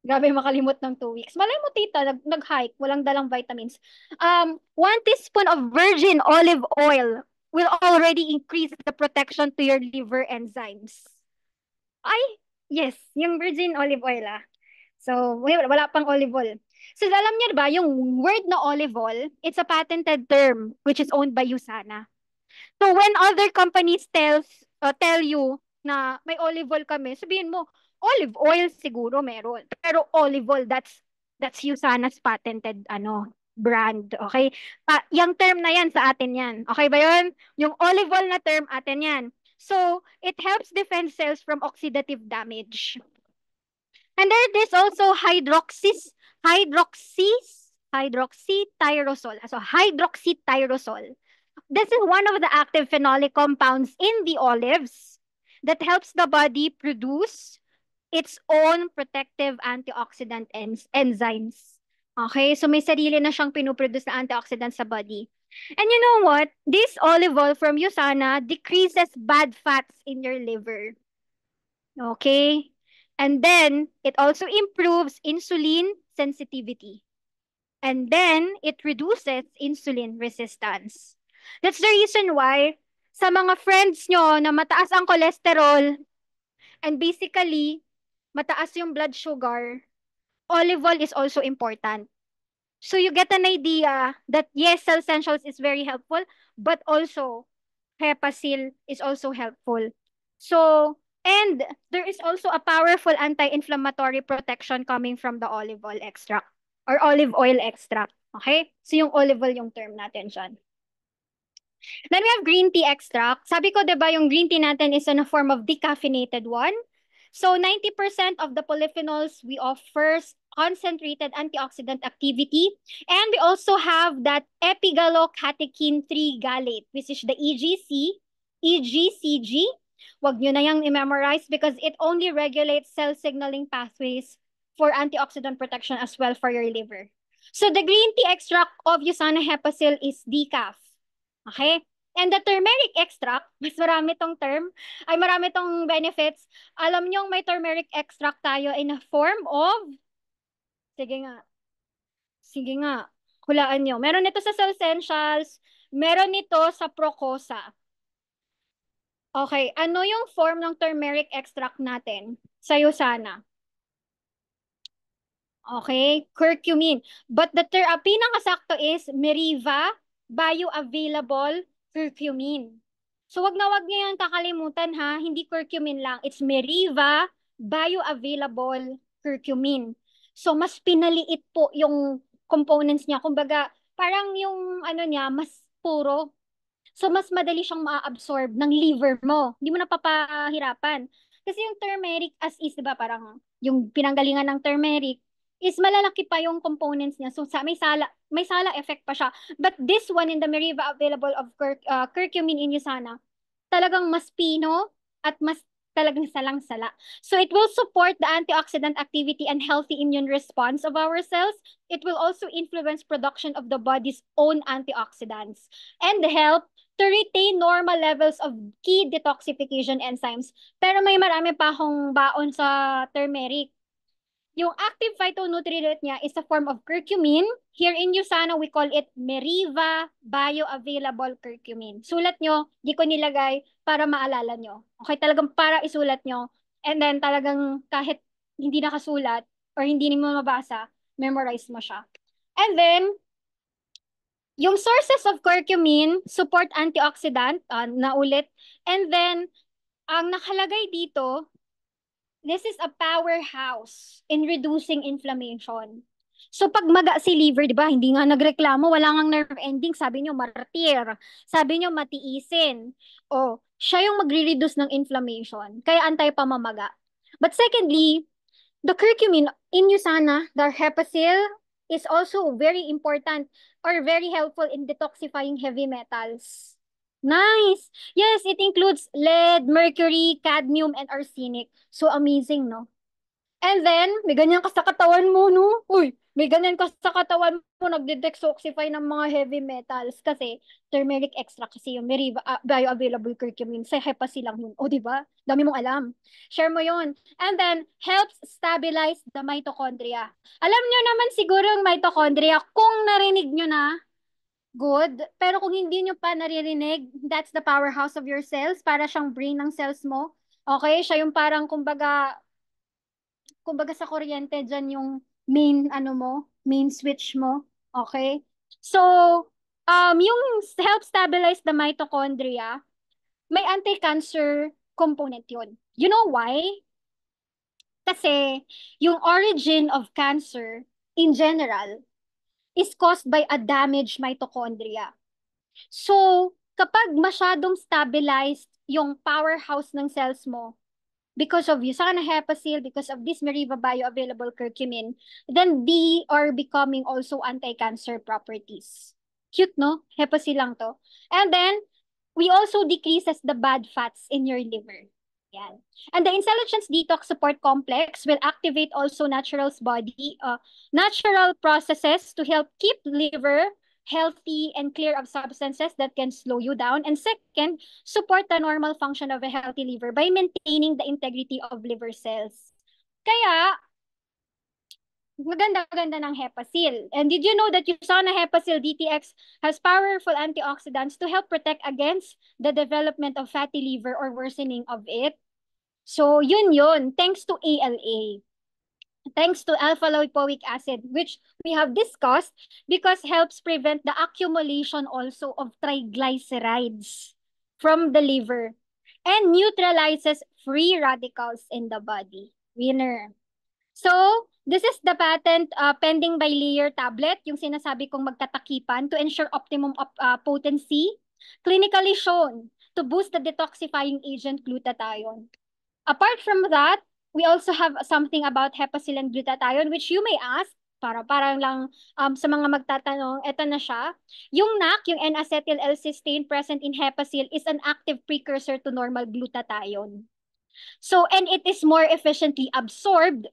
grabe makalimot ng 2 weeks. Malay mo tita, nag-hike, walang dalang vitamins. 1 teaspoon of virgin olive oil will already increase the protection to your liver enzymes. Ay, yes, yung virgin olive oil So, wala pang olive oil. So, alam niyo ba, yung word na olive oil, it's a patented term which is owned by USANA. So when other companies tell you na may olive oil kami, sabihin mo, olive oil siguro meron. Pero olive oil, that's Usana's patented brand. Okay? Yung term na yan sa atin yan. Okay ba yun? Yung olive oil na term atin yan. So, it helps defend cells from oxidative damage. And there's also hydroxytyrosol. So, hydroxytyrosol. This is one of the active phenolic compounds in the olives that helps the body produce its own protective antioxidant enzymes. Okay, so may sarili na siyang pinuproduce na antioxidant sa body. And you know what? This olive oil from USANA decreases bad fats in your liver. Okay? And then, it also improves insulin sensitivity. And then, it reduces insulin resistance. That's the reason why sa mga friends nyo na mataas ang cholesterol and basically mataas yung blood sugar, olive oil is also important. So you get an idea that yes, Cell Essentials is very helpful, but also Hepasil is also helpful. So, and there is also a powerful anti-inflammatory protection coming from the olive oil extract or olive oil extract. Okay? So yung olive oil yung term natin dyan. Then we have green tea extract. Sabi ko, 'di ba, yung green tea natin is in a form of decaffeinated one. So 90% of the polyphenols we offer concentrated antioxidant activity. And we also have that epigallocatechin 3 gallate, which is the EGCG. Wag nyo na yung i-memorize because it only regulates cell signaling pathways for antioxidant protection as well for your liver. So the green tea extract of Usana Hepasil is decaf. Okay? And the turmeric extract, mas marami tong marami tong benefits. Alam nyo, may turmeric extract tayo in a form of, sige nga, hulaan nyo. Meron nito sa Cell Essentials, meron nito sa Procosa. Okay, ano yung form ng turmeric extract natin sa Usana? Okay, curcumin. But pinakasakto is Meriva bioavailable curcumin. So wag niyo yung kakalimutan ha, hindi curcumin lang. It's Meriva bioavailable curcumin. So mas pinaliit po yung components niya. Kumbaga, parang yung ano niya, mas puro. So, mas madali siyang ma-absorb ng liver mo. Hindi mo napapahirapan. Kasi yung turmeric as is, di ba, parang yung pinanggalingan ng turmeric is malalaki pa yung components niya. So, may sala effect pa siya. But this one in the Meriva available of curcumin in Usana, talagang mas pino at mas talagang salang-sala. So it will support the antioxidant activity and healthy immune response of our cells. It will also influence production of the body's own antioxidants and help to retain normal levels of key detoxification enzymes. Pero may marami pa akong baon sa turmeric. Yung active phytonutrient niya is a form of curcumin. Here in USANA, we call it Meriva Bioavailable Curcumin. Sulat nyo, di ko nilagay para maalala nyo. Okay, talagang para isulat nyo. And then talagang kahit hindi nakasulat or hindi mo mabasa, memorize mo siya. And then, yung sources of curcumin, support antioxidant, na ulit. And then, ang nakalagay dito, this is a powerhouse in reducing inflammation. So pag maga si liver, 'di ba? Hindi nga nagreklamo, wala ngang nerve ending, sabi niyo martir. Sabi niyo matiisin. Oh, siya yung magre-reduce ng inflammation, kaya anti-pamamaga. But secondly, the curcumin in Usana, the Hepacil, is also very important or very helpful in detoxifying heavy metals. Nice. Yes, it includes lead, mercury, cadmium, and arsenic. So amazing, no? And then, may ganyan ka sa katawan mo, no? Uy, may ganyan ka sa katawan mo, nagde-detoxify ng mga heavy metals kasi turmeric extract kasi yung Meriva bioavailable curcumin sa hepa silang yun. O, di ba? Dami mong alam. Share mo yun. And then, helps stabilize the mitochondria. Alam nyo naman siguro yung mitochondria, kung narinig nyo na, good. Pero kung hindi nyo pa naririnig, that's the powerhouse of your cells. Para siyang brain ng cells mo. Okay? Siya yung parang, kumbaga sa kuryente dyan yung main switch mo. Okay? So, yung help stabilize the mitochondria, may anti-cancer component yun. You know why? Kasi yung origin of cancer in general is caused by a damaged mitochondria. So, kapag masyadong stabilized yung powerhouse ng cells mo, because of Usana Hepasil, because of this Meriva bioavailable curcumin, then they are becoming also anti-cancer properties. Cute, no? Hepasil lang to. And then, we also decreases the bad fats in your liver. Yan. And the intelligence detox support complex will activate also natural processes to help keep liver healthy and clear of substances that can slow you down. And second, support the normal function of a healthy liver by maintaining the integrity of liver cells. Kaya, maganda-ganda ng Hepasil. And did you know that Usana Hepasil DTX has powerful antioxidants to help protect against the development of fatty liver or worsening of it? So, yun. Thanks to ALA. Thanks to alpha-lipoic acid, which we have discussed because helps prevent the accumulation also of triglycerides from the liver and neutralizes free radicals in the body. Winner. So, this is the patent pending by Lear tablet, yung sinasabi kong magtatakipan to ensure optimum potency, clinically shown to boost the detoxifying agent glutathione. Apart from that, we also have something about Hepacil and glutathione, which you may ask, parang lang sa mga magtatanong, eto na siya. Yung NAC, yung N-acetyl L-cysteine present in Hepacil is an active precursor to normal glutathione. So, and it is more efficiently absorbed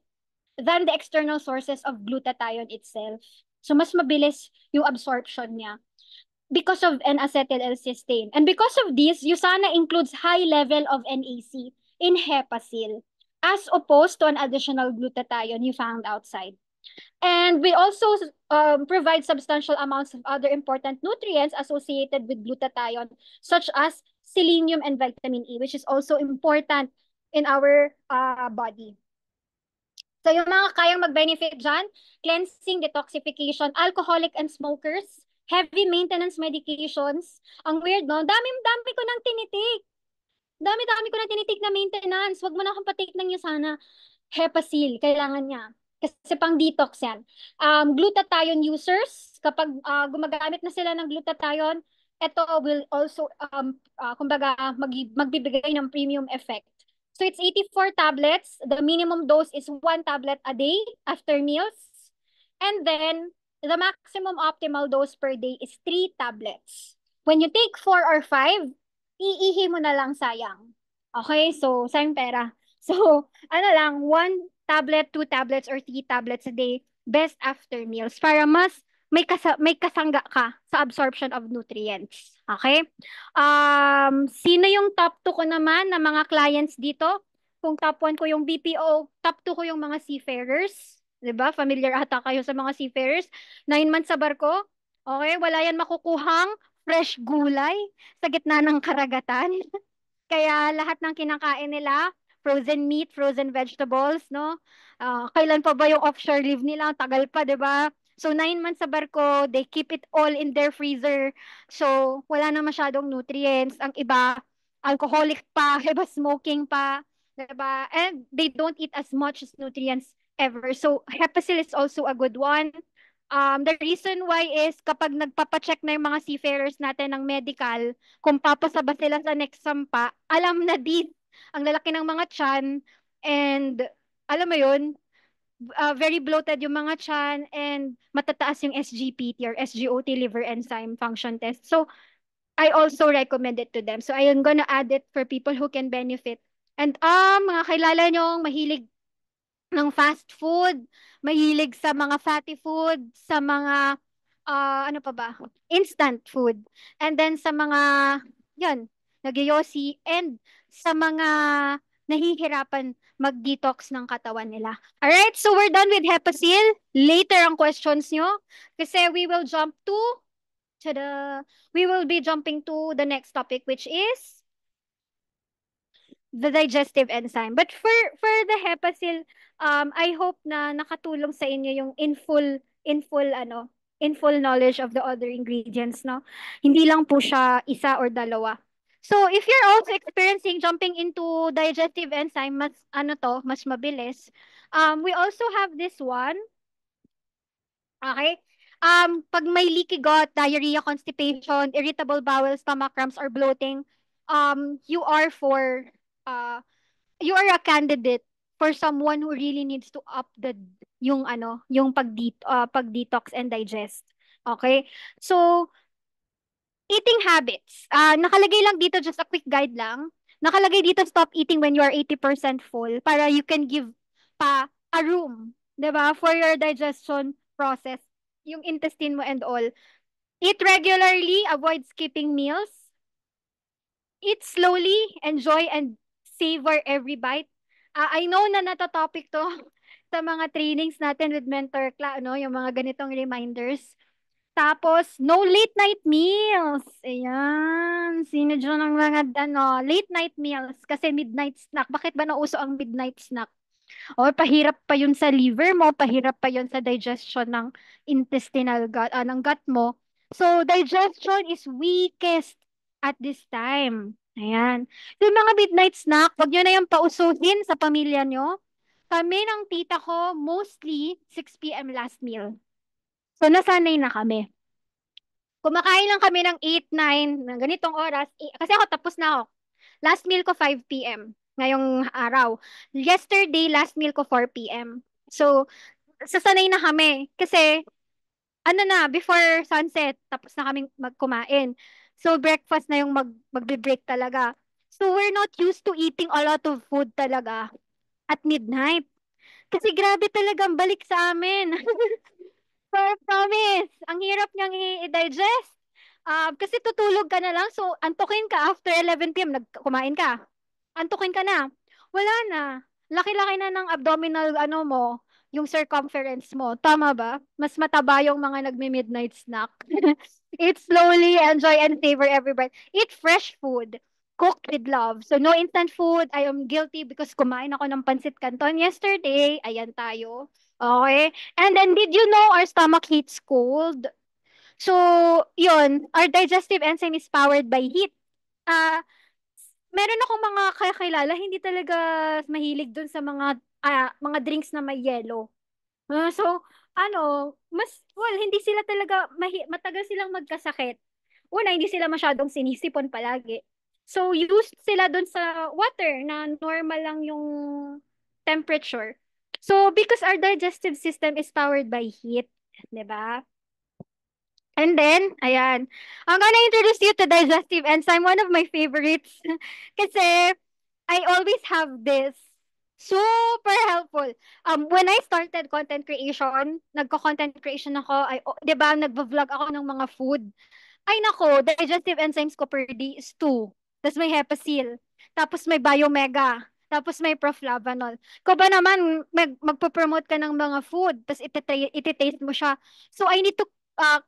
than the external sources of glutathione itself. So, mas mabilis yung absorption niya because of N-acetyl L-cysteine. And because of this, USANA includes high level of NAC in Hepacil as opposed to an additional glutathione you found outside. And we also provide substantial amounts of other important nutrients associated with glutathione, such as selenium and vitamin E, which is also important in our body. So yung mga kayang mag-benefit dyan, cleansing, detoxification, alcoholic and smokers, heavy maintenance medications. Ang weird, no? Dami-dami ko nang tinitik. Dami-dami ko nang tinitik na maintenance. Wag mo na akong patik ng sana. Hepasil, kailangan niya. Kasi pang detox yan. Glutathione users, kapag gumagamit na sila ng glutathione, ito will also, kumbaga, magbibigay ng premium effect. So it's 84 tablets. The minimum dose is 1 tablet a day after meals. And then, the maximum optimal dose per day is 3 tablets. When you take 4 or 5, iihi mo na lang, sayang. Okay? So, sayang pera. So, ano lang, 1 tablet, 2 tablets, or 3 tablets a day, best after meals, para mas may kasangga ka sa absorption of nutrients. Okay? Sino yung top 2 ko naman na mga clients dito? Kung top 1 ko yung BPO, top 2 ko yung mga seafarers. 'Di ba? Familiar ata kayo sa mga seafarers. 9 months sa barko. Okay? Wala yan makukuhang fresh gulay sa gitna ng karagatan. Kaya lahat ng kinakain nila, frozen meat, frozen vegetables, no? Kailan pa ba yung offshore leave nila? Tagal pa, di ba? So, 9 months sa barko, they keep it all in their freezer. So, wala na masyadong nutrients. Ang iba, alcoholic pa, iba smoking pa, di ba? And they don't eat as much as nutrients ever. So, Hepasil is also a good one. The reason why is kapag nagpapacheck na yung mga seafarers natin ng medical, kung papasa ba sila sa next sampa, alam na din ang lalaki ng mga tiyan, and alam mo yun, very bloated yung mga tiyan, and matataas yung SGPT or SGOT, liver enzyme function test. So, I also recommend it to them. So, I am gonna add it for people who can benefit. And mga kilala nyo, mahilig ng fast food, mahilig sa mga fatty food, sa mga ano pa ba? Instant food. And then sa mga yun, nagyoyosi, and sa mga nahihirapan mag-detox ng katawan nila. Alright, so we're done with Hepasil. Later ang questions nyo kasi we will be jumping to the next topic, which is the digestive enzyme. But for the Hepasil, I hope na nakatulong sa inyo yung in full knowledge of the other ingredients, no? Hindi lang po siya isa or dalawa. So if you're also experiencing jumping into digestive enzyme, mas mabilis. We also have this one. Okay? Pag may leaky gut, diarrhea, constipation, irritable bowel, stomach cramps, or bloating, you are uh, you are a candidate for someone who really needs to up yung pag-detox and digest. Okay? So, eating habits. Nakalagay lang dito, just a quick guide lang. Nakalagay dito, stop eating when you are 80% full para you can give pa a room, 'di ba, for your digestion process, yung intestine mo and all. Eat regularly, avoid skipping meals. Eat slowly, enjoy and savor every bite. I know na topic to sa mga trainings natin with Mentor Kla, no? Yung mga ganitong reminders. Tapos, no late night meals. Ayan. Sino dyan ang mga, late night meals? Kasi midnight snack. Bakit ba nauso ang midnight snack? O, pahirap pa yun sa liver mo, pahirap pa yun sa digestion ng intestinal gut, ng gut mo. So, digestion is weakest at this time. Ayan. So, yung mga midnight snack, wag nyo na yung pausuhin sa pamilya nyo. Kami ng tita ko, mostly 6 p.m. last meal. So, nasanay na kami. Kumakain lang kami ng 8, 9, ng ganitong oras. Kasi ako tapos na ako. Last meal ko 5 p.m. ngayong araw. Yesterday, last meal ko 4 p.m. So, sasanay na kami. Kasi, before sunset, tapos na kaming magkumain. So, breakfast na yung magbe-break talaga. So, we're not used to eating a lot of food talaga at midnight. Kasi grabe talagang balik sa amin. Promise, ang hirap niyang i-digest. Kasi tutulog ka na lang, so antukin ka after 11 p.m. Kumain ka. Antukin ka na. Wala na. Laki-laki na ng abdominal mo, yung circumference mo. Tama ba? Mas mataba yung mga nagme-midnight snack. Eat slowly, enjoy and savor every bite. Eat fresh food. cooked with love. So, no instant food. I am guilty because kumain ako ng pancit canton yesterday. Ayan tayo. Okay? And then, did you know our stomach hates cold? So, yun. Our digestive enzyme is powered by heat. Ah, meron akong mga kakilala, hindi talaga mahilig dun sa mga drinks na may yelo. So, well, hindi sila talaga, matagal silang magkasakit. Una, hindi sila masyadong sinisipon palagi. So, used sila dun sa water na normal lang yung temperature. So, because our digestive system is powered by heat, 'di ba? And then, ayan, I'm gonna introduce you to digestive enzyme, one of my favorites. Kasi, I always have this. Super helpful. When I started content creation, nagko-content creation ako, 'di ba, nagvo-vlog ako ng mga food. Ay nako, digestive enzymes ko per day is 2. Tapos may Hepasil. Tapos may Biomega. Tapos may Proflavanol. Ko ba naman, magpo-promote ka ng mga food, tapos iti-taste mo siya. So uh,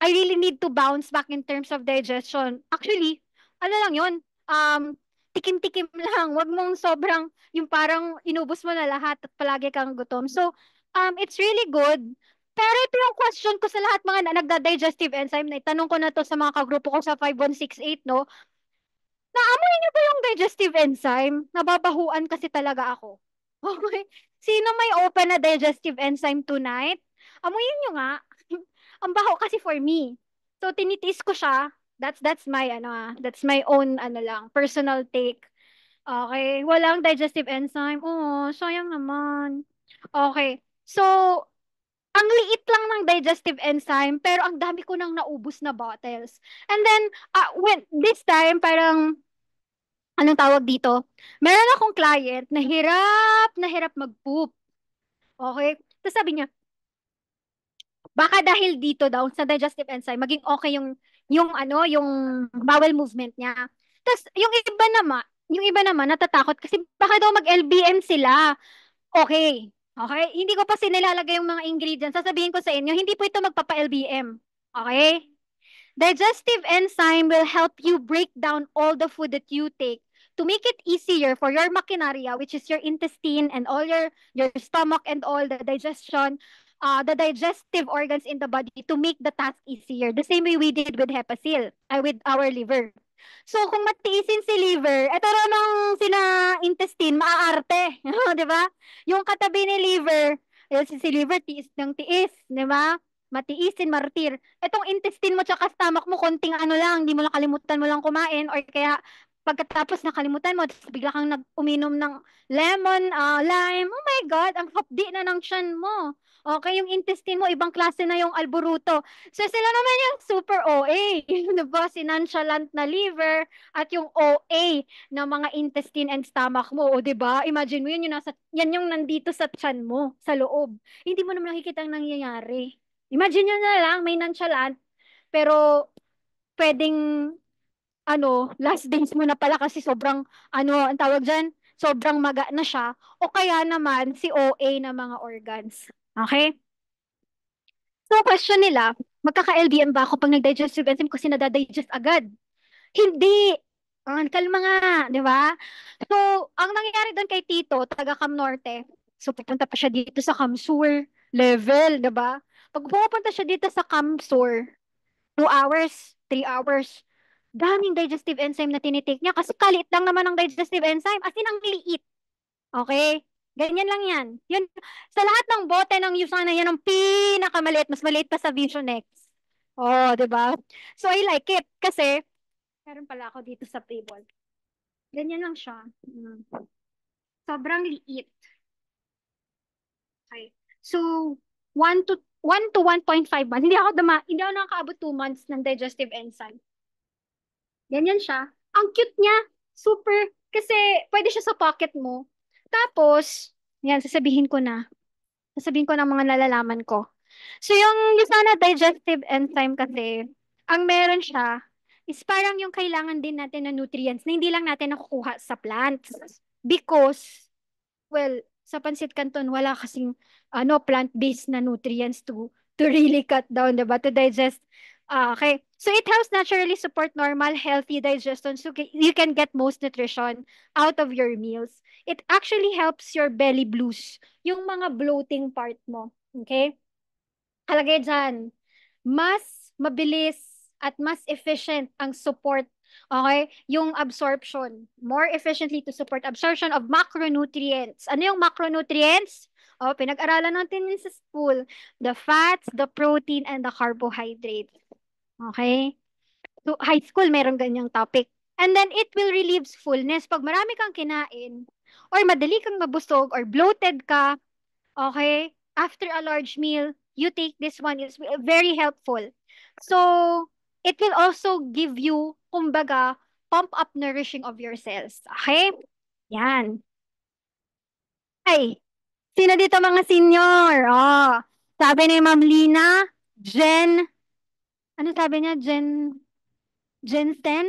I really need to bounce back in terms of digestion. Actually, ano lang yun, tikim-tikim lang. Wag mong sobrang, yung parang inubos mo na lahat at palagi kang gutom. So, it's really good. Pero ito yung question ko sa lahat mga nagda-digestive enzyme na itanong ko na to sa mga kagrupo ko sa 5168, no? Naamoy niyo ba yung digestive enzyme? Nababahuan kasi talaga ako. Okay. Sino may open na digestive enzyme tonight? Amuyin niyo nga. Ang baho kasi for me. So tinitiis ko siya. That's my own ano lang, personal take. Okay, walang digestive enzyme. Oh, sayang naman. Okay. So, ang liit lang ng digestive enzyme, pero ang dami ko nang naubos na bottles. And then, when this time, parang, anong tawag dito? Meron akong client na hirap mag-poop. Okay? Tapos sabi niya, baka dahil dito daw sa digestive enzyme, maging okay yung bowel movement niya. Tapos, yung iba naman, natatakot kasi baka daw mag-LBM sila. Okay. Okay? Hindi ko pa sinilalagay yung mga ingredients. Sasabihin ko sa inyo, hindi po ito magpapa-LBM. Okay? Digestive enzyme will help you break down all the food that you take to make it easier for your machinaria, which is your intestine and all your stomach and all the digestive organs in the body to make the task easier. The same way we did with with our liver. So, kung matiisin si liver, eto namang sina intestine, maaarte. Di ba? Yung katabi ni liver, si liver, tiis ng tiis. Di ba? Matiisin, martir. Etong intestine mo tsaka stomach mo, konting ano lang, hindi mo lang kalimutan mo lang kumain or kaya pagkatapos nakalimutan mo, tapos bigla kang uminom ng lemon, lime. Oh my God, ang hapdi na ng tiyan mo. Okay, yung intestine mo, ibang klase na yung alburuto. So sila naman yung super OA. Diba? Si nonchalant na liver at yung OA na mga intestine and stomach mo. O diba? Imagine mo yun, yan yung nandito sa tiyan mo, sa loob. Hindi mo naman nakikita ang nangyayari. Imagine nyo na lang, may nonchalant, pero pwedeng, last days mo na pala kasi sobrang, ang tawag dyan, sobrang maga na siya. O kaya naman, si OA na mga organs. Okay? So, question nila, magkaka-LBM ba ako pag nag-digestive enzyme kasi nadadigest agad? Hindi. Kalma nga, di ba? So, ang nangyayari doon kay Tito, taga Cam Norte, so pupunta pa siya dito sa Camsur level, di ba? Pag pupunta siya dito sa Camsur, 2 hours, 3 hours, daming digestive enzyme na tinitake niya kasi kalit lang naman ang digestive enzyme. As in, ang liit. Okay? Ganyan lang yan. Yun, sa lahat ng bote ng Usana, yan ang pinakamaliit. Mas maliit pa sa Vision X. Oh, di ba? So, I like it kasi meron pala ako dito sa table. Ganyan lang siya. Sobrang liit. Okay. So, 1 to 1.5 months. Hindi ako nakakaabot 2 months ng digestive enzyme. Ganyan siya. Ang cute niya. Super. Kasi pwede siya sa pocket mo. Tapos, yan, sasabihin ko na. Sasabihin ko ng mga nalalaman ko. So, yung Luzana digestive enzyme kasi, ang meron siya, is parang yung kailangan din natin na nutrients na hindi lang natin nakukuha sa plants. Because, well, sa Pancit Canton, wala kasing plant-based na nutrients to really cut down, diba? To digest Okay. So it helps naturally support normal, healthy digestion so you can get most nutrition out of your meals. It actually helps your belly blues, yung mga bloating part mo. Okay? Kalagay dyan, mas mabilis at mas efficient ang support, okay? Yung absorption. More efficiently to support absorption of macronutrients. Ano yung macronutrients? O, pinag-aralan natin yun sa school. The fats, the protein, and the carbohydrates. Okay? So, high school, meron ganyang topic. And then, it will relieve fullness. Pag marami kang kinain, or madali kang mabusog, or bloated ka, okay, after a large meal, you take this one. It's very helpful. So, it will also give you, kumbaga, pump up nourishing of your cells. Okay? Yan. Ay, sino dito mga senior? Oh, sabi ni Ma'am Lina, Jen, ano sabi niya? Jensen?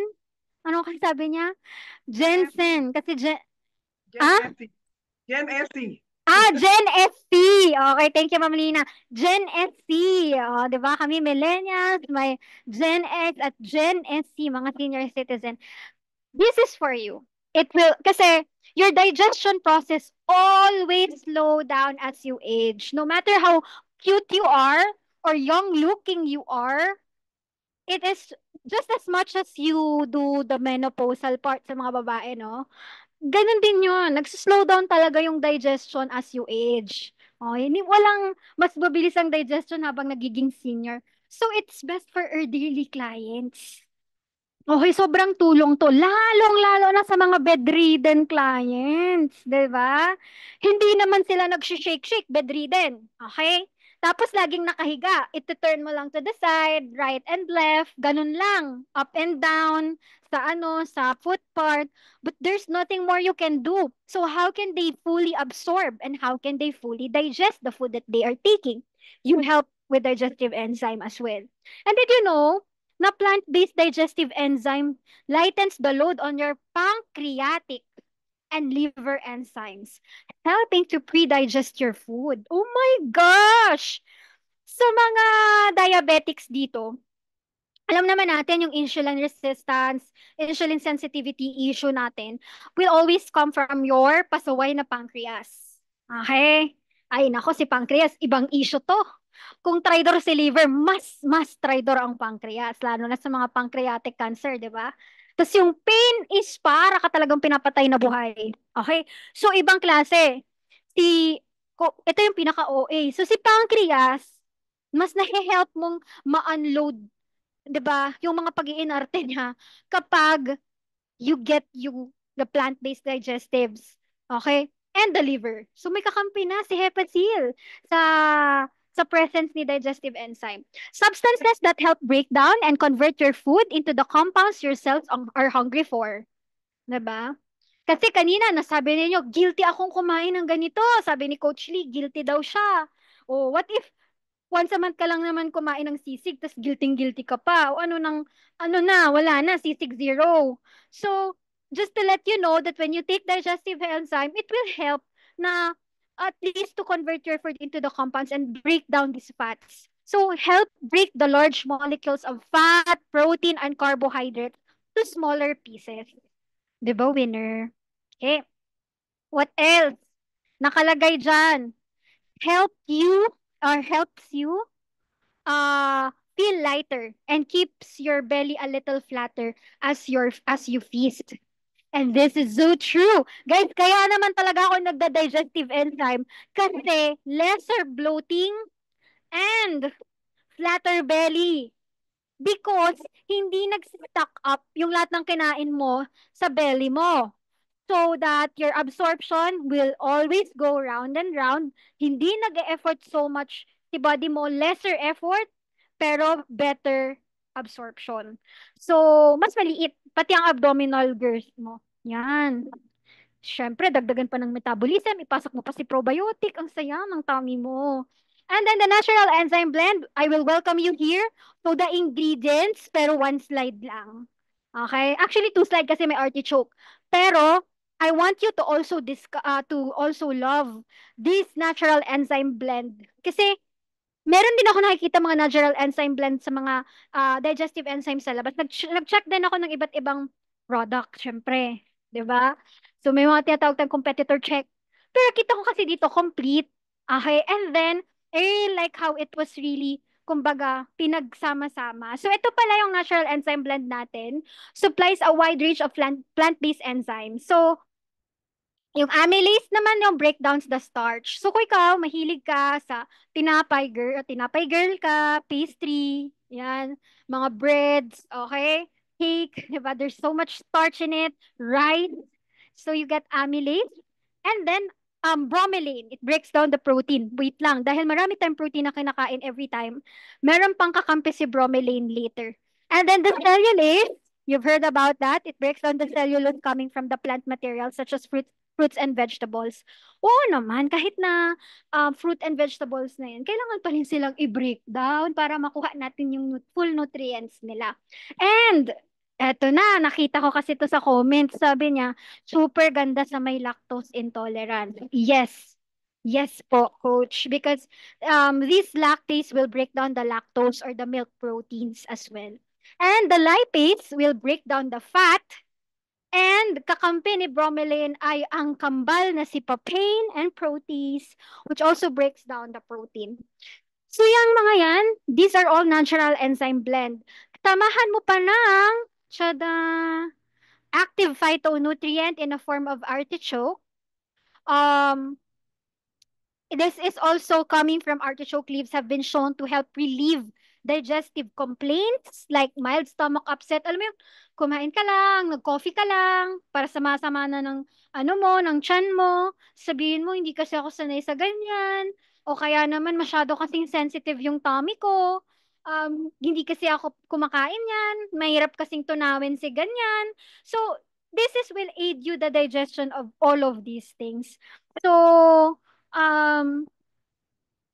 Ano kasi sabi niya?
Gen F,
Jensen. Kasi
Gen
ah?
F, Gen FC.
Gen SC. Okay, thank you, Ma'am Lina. Gen SC. Oh, 'di ba? Kami millennials, may Gen X at Gen SC, mga senior citizen. This is for you. It will, kasi your digestion process always slow down as you age. No matter how cute you are or young looking you are, it is just as much as you do the menopausal part sa mga babae, no? Ganun din yun. Nagsuslow down talaga yung digestion as you age. Okay? Walang mas mabilis ang digestion habang nagiging senior. So, it's best for elderly clients. Okay, sobrang tulong to. Lalong-lalo na sa mga bedridden clients, 'di ba? Hindi naman sila nagshi-shake-shake, bedridden. Okay? Tapos laging nakahiga. Ito-turn mo lang to the side, right and left, ganun lang. Up and down, sa foot part. But there's nothing more you can do. So how can they fully absorb and how can they fully digest the food that they are taking? You help with digestive enzyme as well. And did you know na plant-based digestive enzyme lightens the load on your pancreatic and liver enzymes, helping to pre-digest your food. Oh my gosh! Sa mga diabetics dito, alam naman natin yung insulin resistance, insulin sensitivity issue natin will always come from your pasaway na pancreas. Okay? Ay, nako, si pancreas, ibang issue to. Kung traitor si liver, mas traitor ang pancreas, lalo na sa mga pancreatic cancer, di ba? Tapos yung pain is para ka talagang pinapatay na buhay. Okay? So, ibang klase. Ito yung pinaka-OA. So, si pancreas, mas nahe-help mong ma-unload, 'di ba? Yung mga pag-iinarte niya kapag you get the plant-based digestives. Okay? And the liver. So may kakampi na si Hepacil sa presence ni digestive enzyme. Substances that help break down and convert your food into the compounds your cells are hungry for. 'Di ba? Kasi kanina nasabi ninyo, guilty akong kumain ng ganito. Sabi ni Coach Lee, guilty daw siya. Oh, what if once a month ka lang naman kumain ng sisig, tapos guilty ka pa. O ano na, wala na, sisig zero. So, just to let you know that when you take digestive enzyme, it will help na at least to convert your food into the compounds and break down these fats. So, help break the large molecules of fat, protein, and carbohydrates to smaller pieces. Di ba, winner? Okay. What else? Nakalagay dyan. Helps you feel lighter and keeps your belly a little flatter as you feast. And this is so true. Guys, kaya naman talaga ako nagda-digestive enzyme kasi lesser bloating and flatter belly. Because hindi nag-stack up yung lahat ng kinain mo sa belly mo. So that your absorption will always go round and round. Hindi nag-effort so much si body mo, lesser effort, pero better absorption. So, mas maliit, pati ang abdominal girth mo. Yan. Siyempre, dagdagan pa ng metabolism, ipasok mo pa si probiotic, ang saya ng tummy mo. And then the natural enzyme blend, I will welcome you here. So the ingredients, pero one slide lang. Okay? Actually, two slide kasi may artichoke. Pero, I want you to also love this natural enzyme blend. Kasi, Meron din ako nakikita mga natural enzyme blend sa mga digestive enzymes sa labas. Nag-check din ako ng iba't ibang product, syempre. 'Di ba? So may mga tinatawag tayong competitor check. Pero kita ko kasi dito complete. Okay, and then I really like how it was really kumbaga, pinagsama-sama. So, ito pala yung natural enzyme blend natin. Supplies a wide range of plant-based enzymes. So, yung amylase naman yung breakdowns the starch. So kung ikaw, mahilig ka sa tinapay girl ka, pastry, yan, mga breads, okay? Cake, diba? There's so much starch in it, rice. So you get amylase. And then, bromelain, it breaks down the protein. Wait lang, dahil marami tayong protein na kinakain every time, meron pang kakampi si bromelain later. And then the cellulase, you've heard about that. It breaks down the cellulose coming from the plant materials such as fruits and vegetables. Oo naman, kahit na fruit and vegetables na yan, kailangan pa rin silang i-break down para makuha natin yung full nutrients nila. And, eto na, nakita ko kasi to sa comments, sabi niya, super ganda sa may lactose intolerance. Yes. Yes po, coach. Because this lactase will break down the lactose or the milk proteins as well. And the lipase will break down the fat. And kakampi ni bromelain ay ang kambal na si papain and protease, which also breaks down the protein. So yung mga yan, these are all natural enzyme blend. Tamahan mo pa ng tsada, active phytonutrient in a form of artichoke. Um, This is also coming from artichoke leaves have been shown to help relieve digestive complaints like mild stomach upset. Alam mo yung kumain ka lang, nag-coffee ka lang, para sama-sama na ng ano mo, ng tiyan mo. Sabihin mo, hindi kasi ako sanay sa ganyan. O kaya naman masyado kasing sensitive yung tummy ko. Hindi kasi ako kumakain yan. Mahirap kasing tunawin si ganyan. So, this is will aid you the digestion of all of these things. So, um,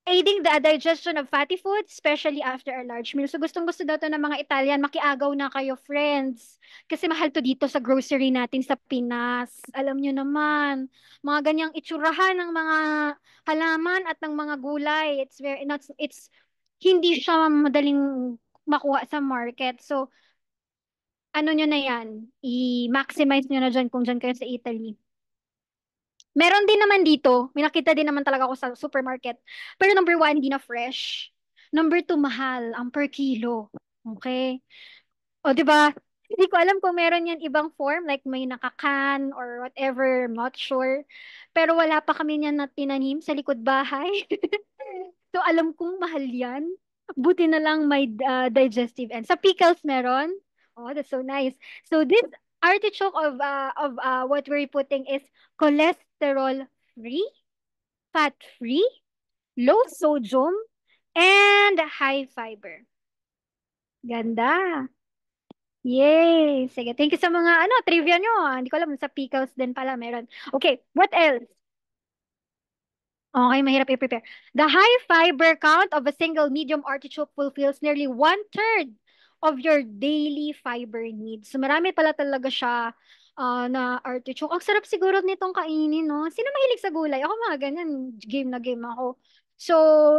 aiding the digestion of fatty foods, especially after a large meal. So gustong-gusto daw to ng mga Italian, makiagaw na kayo, friends. Kasi mahal to dito sa grocery natin sa Pinas. Alam nyo naman, mga ganyang itsurahan ng mga halaman at ng mga gulay. It's very, not, it's, hindi siya madaling makuha sa market. So, ano nyo na yan, i-maximize nyo na dyan kung dyan kayo sa Italy. Meron din naman dito, may nakita din naman talaga ako sa supermarket. Pero number one, hindi na fresh. Number two, mahal ang per kilo. Okay? O, di ba? Hindi ko alam kung meron yan ibang form, like may nakakan or whatever, I'm not sure. Pero wala pa kami niyan na tinanim sa likod bahay. So, alam kong mahal yan. Buti na lang may digestive end. Sa pickles meron? Oh, that's so nice. So, this artichoke of what we're putting is cholesterol free, fat free, low sodium, and high fiber. Ganda. Yay! Sige, thank you sa mga trivia nyo. Hindi ko alam, sa pickles din pala meron. Okay, what else? Okay, mahirap i-prepare. The high fiber count of a single medium artichoke fulfills nearly one-third of your daily fiber needs. So marami pala talaga siya na artichoke. Ang sarap siguro nitong kainin, no? Sino mahilig sa gulay? Ako mga ganyan, game na game ako. So,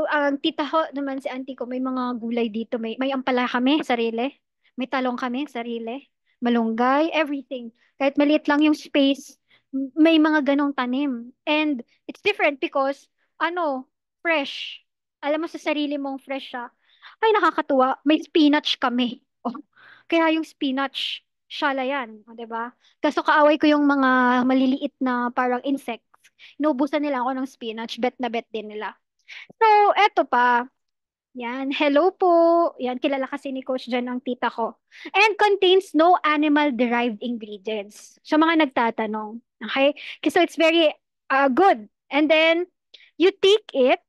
ang tita ko naman, si auntie ko, may mga gulay dito. May ampala kami, sarili. May talong kami, sarili. Malunggay, everything. Kahit maliit lang yung space, may mga ganong tanim. And it's different because, fresh. Alam mo sa sarili mong fresh siya. Ay, nakakatuwa. May spinach kami. Oh, kaya yung spinach, shala yan. O, diba? Kaso kaaway ko yung mga maliliit na parang insects. Inuubusan nila ako ng spinach. Bet na bet din nila. So, eto pa. Yan, hello po. Yan, kilala kasi ni Coach Jan ang tita ko. And contains no animal-derived ingredients. So, mga nagtatanong. Okay? So, it's very good. And then, you take it,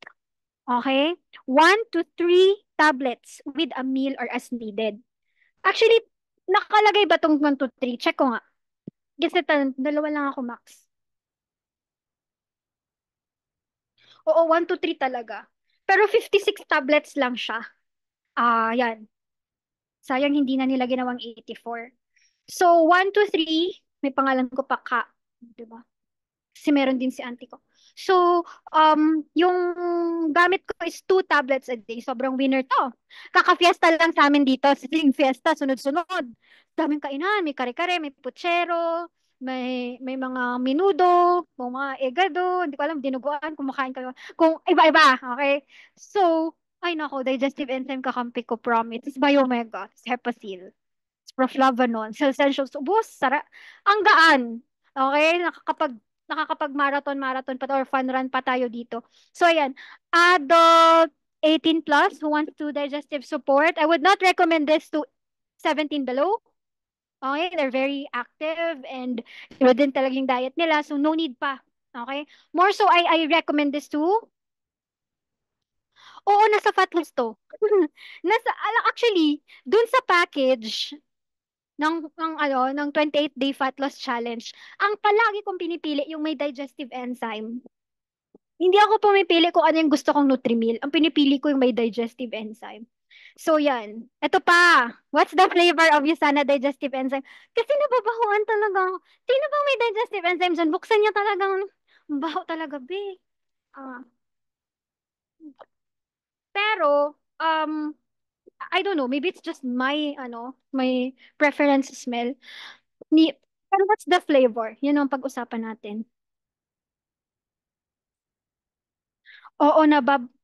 okay, 1 to 3 tablets with a meal or as needed. Actually, nakalagay ba tong 1 to 3? Check ko nga. Kasi dalawa lang ako max. Oo, 1 to 3 talaga. Pero 56 tablets lang siya. Yan. Sayang hindi na nila ginawang 84. So, 1 to 3, may pangalan ko pa ka. Diba? Kasi meron din si auntie ko. So, yung gamit ko is 2 tablets a day. Sobrang winner to. Kaka-fiesta lang sa amin dito. Siling fiesta, sunod-sunod. Daming kainan. May kare-kare, may putsero, may mga minudo, may mga egado, hindi ko alam, dinuguan, kumakain kayo. Kung iba-iba, okay? So, ay nako, digestive enzyme kakampi ko, promise. It's Biomega, it's Hepasil, it's Proflavanon, Essentials, ubos, ang gaan. Okay? Nakakapag-marathon pa or fun run pa tayo dito. So, ayan. Adult 18 plus who wants to digestive support. I would not recommend this to 17 below. Okay? They're very active and iba din talagang diet nila. So, no need pa. Okay? More so, I recommend this to, oo, nasa fat loss to. Actually, dun sa package, ng 28-day fat loss challenge, ang palagi kong pinipili yung may digestive enzyme. Hindi ako pumipili kung ano yung gusto kong Nutrimil. Ang pinipili ko yung may digestive enzyme. So, yan. Ito pa. What's the flavor of Usana digestive enzyme? Kasi nababahuan talaga ako. Sino bang may digestive enzyme dyan? Buksan niya talagang baho talaga, be. Ah. Pero, I don't know. Maybe it's just my preference smell. Ni, pero what's the flavor? Yun ang pag-usapan natin. Oo,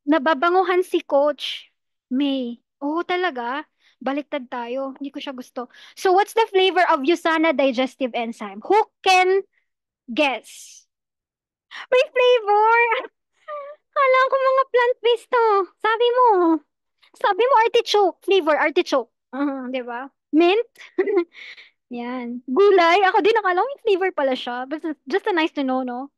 nababanguhan si Coach May. Oo, talaga. Baliktad tayo. Hindi ko siya gusto. So, what's the flavor of Usana digestive enzyme? Who can guess? May flavor! Kala ko mga plant-based to. Sabi mo artichoke. Flavor, artichoke. Di ba? Mint? Yan. Gulay. Ako din nakala ko may flavor pala siya. But just a nice to know, no?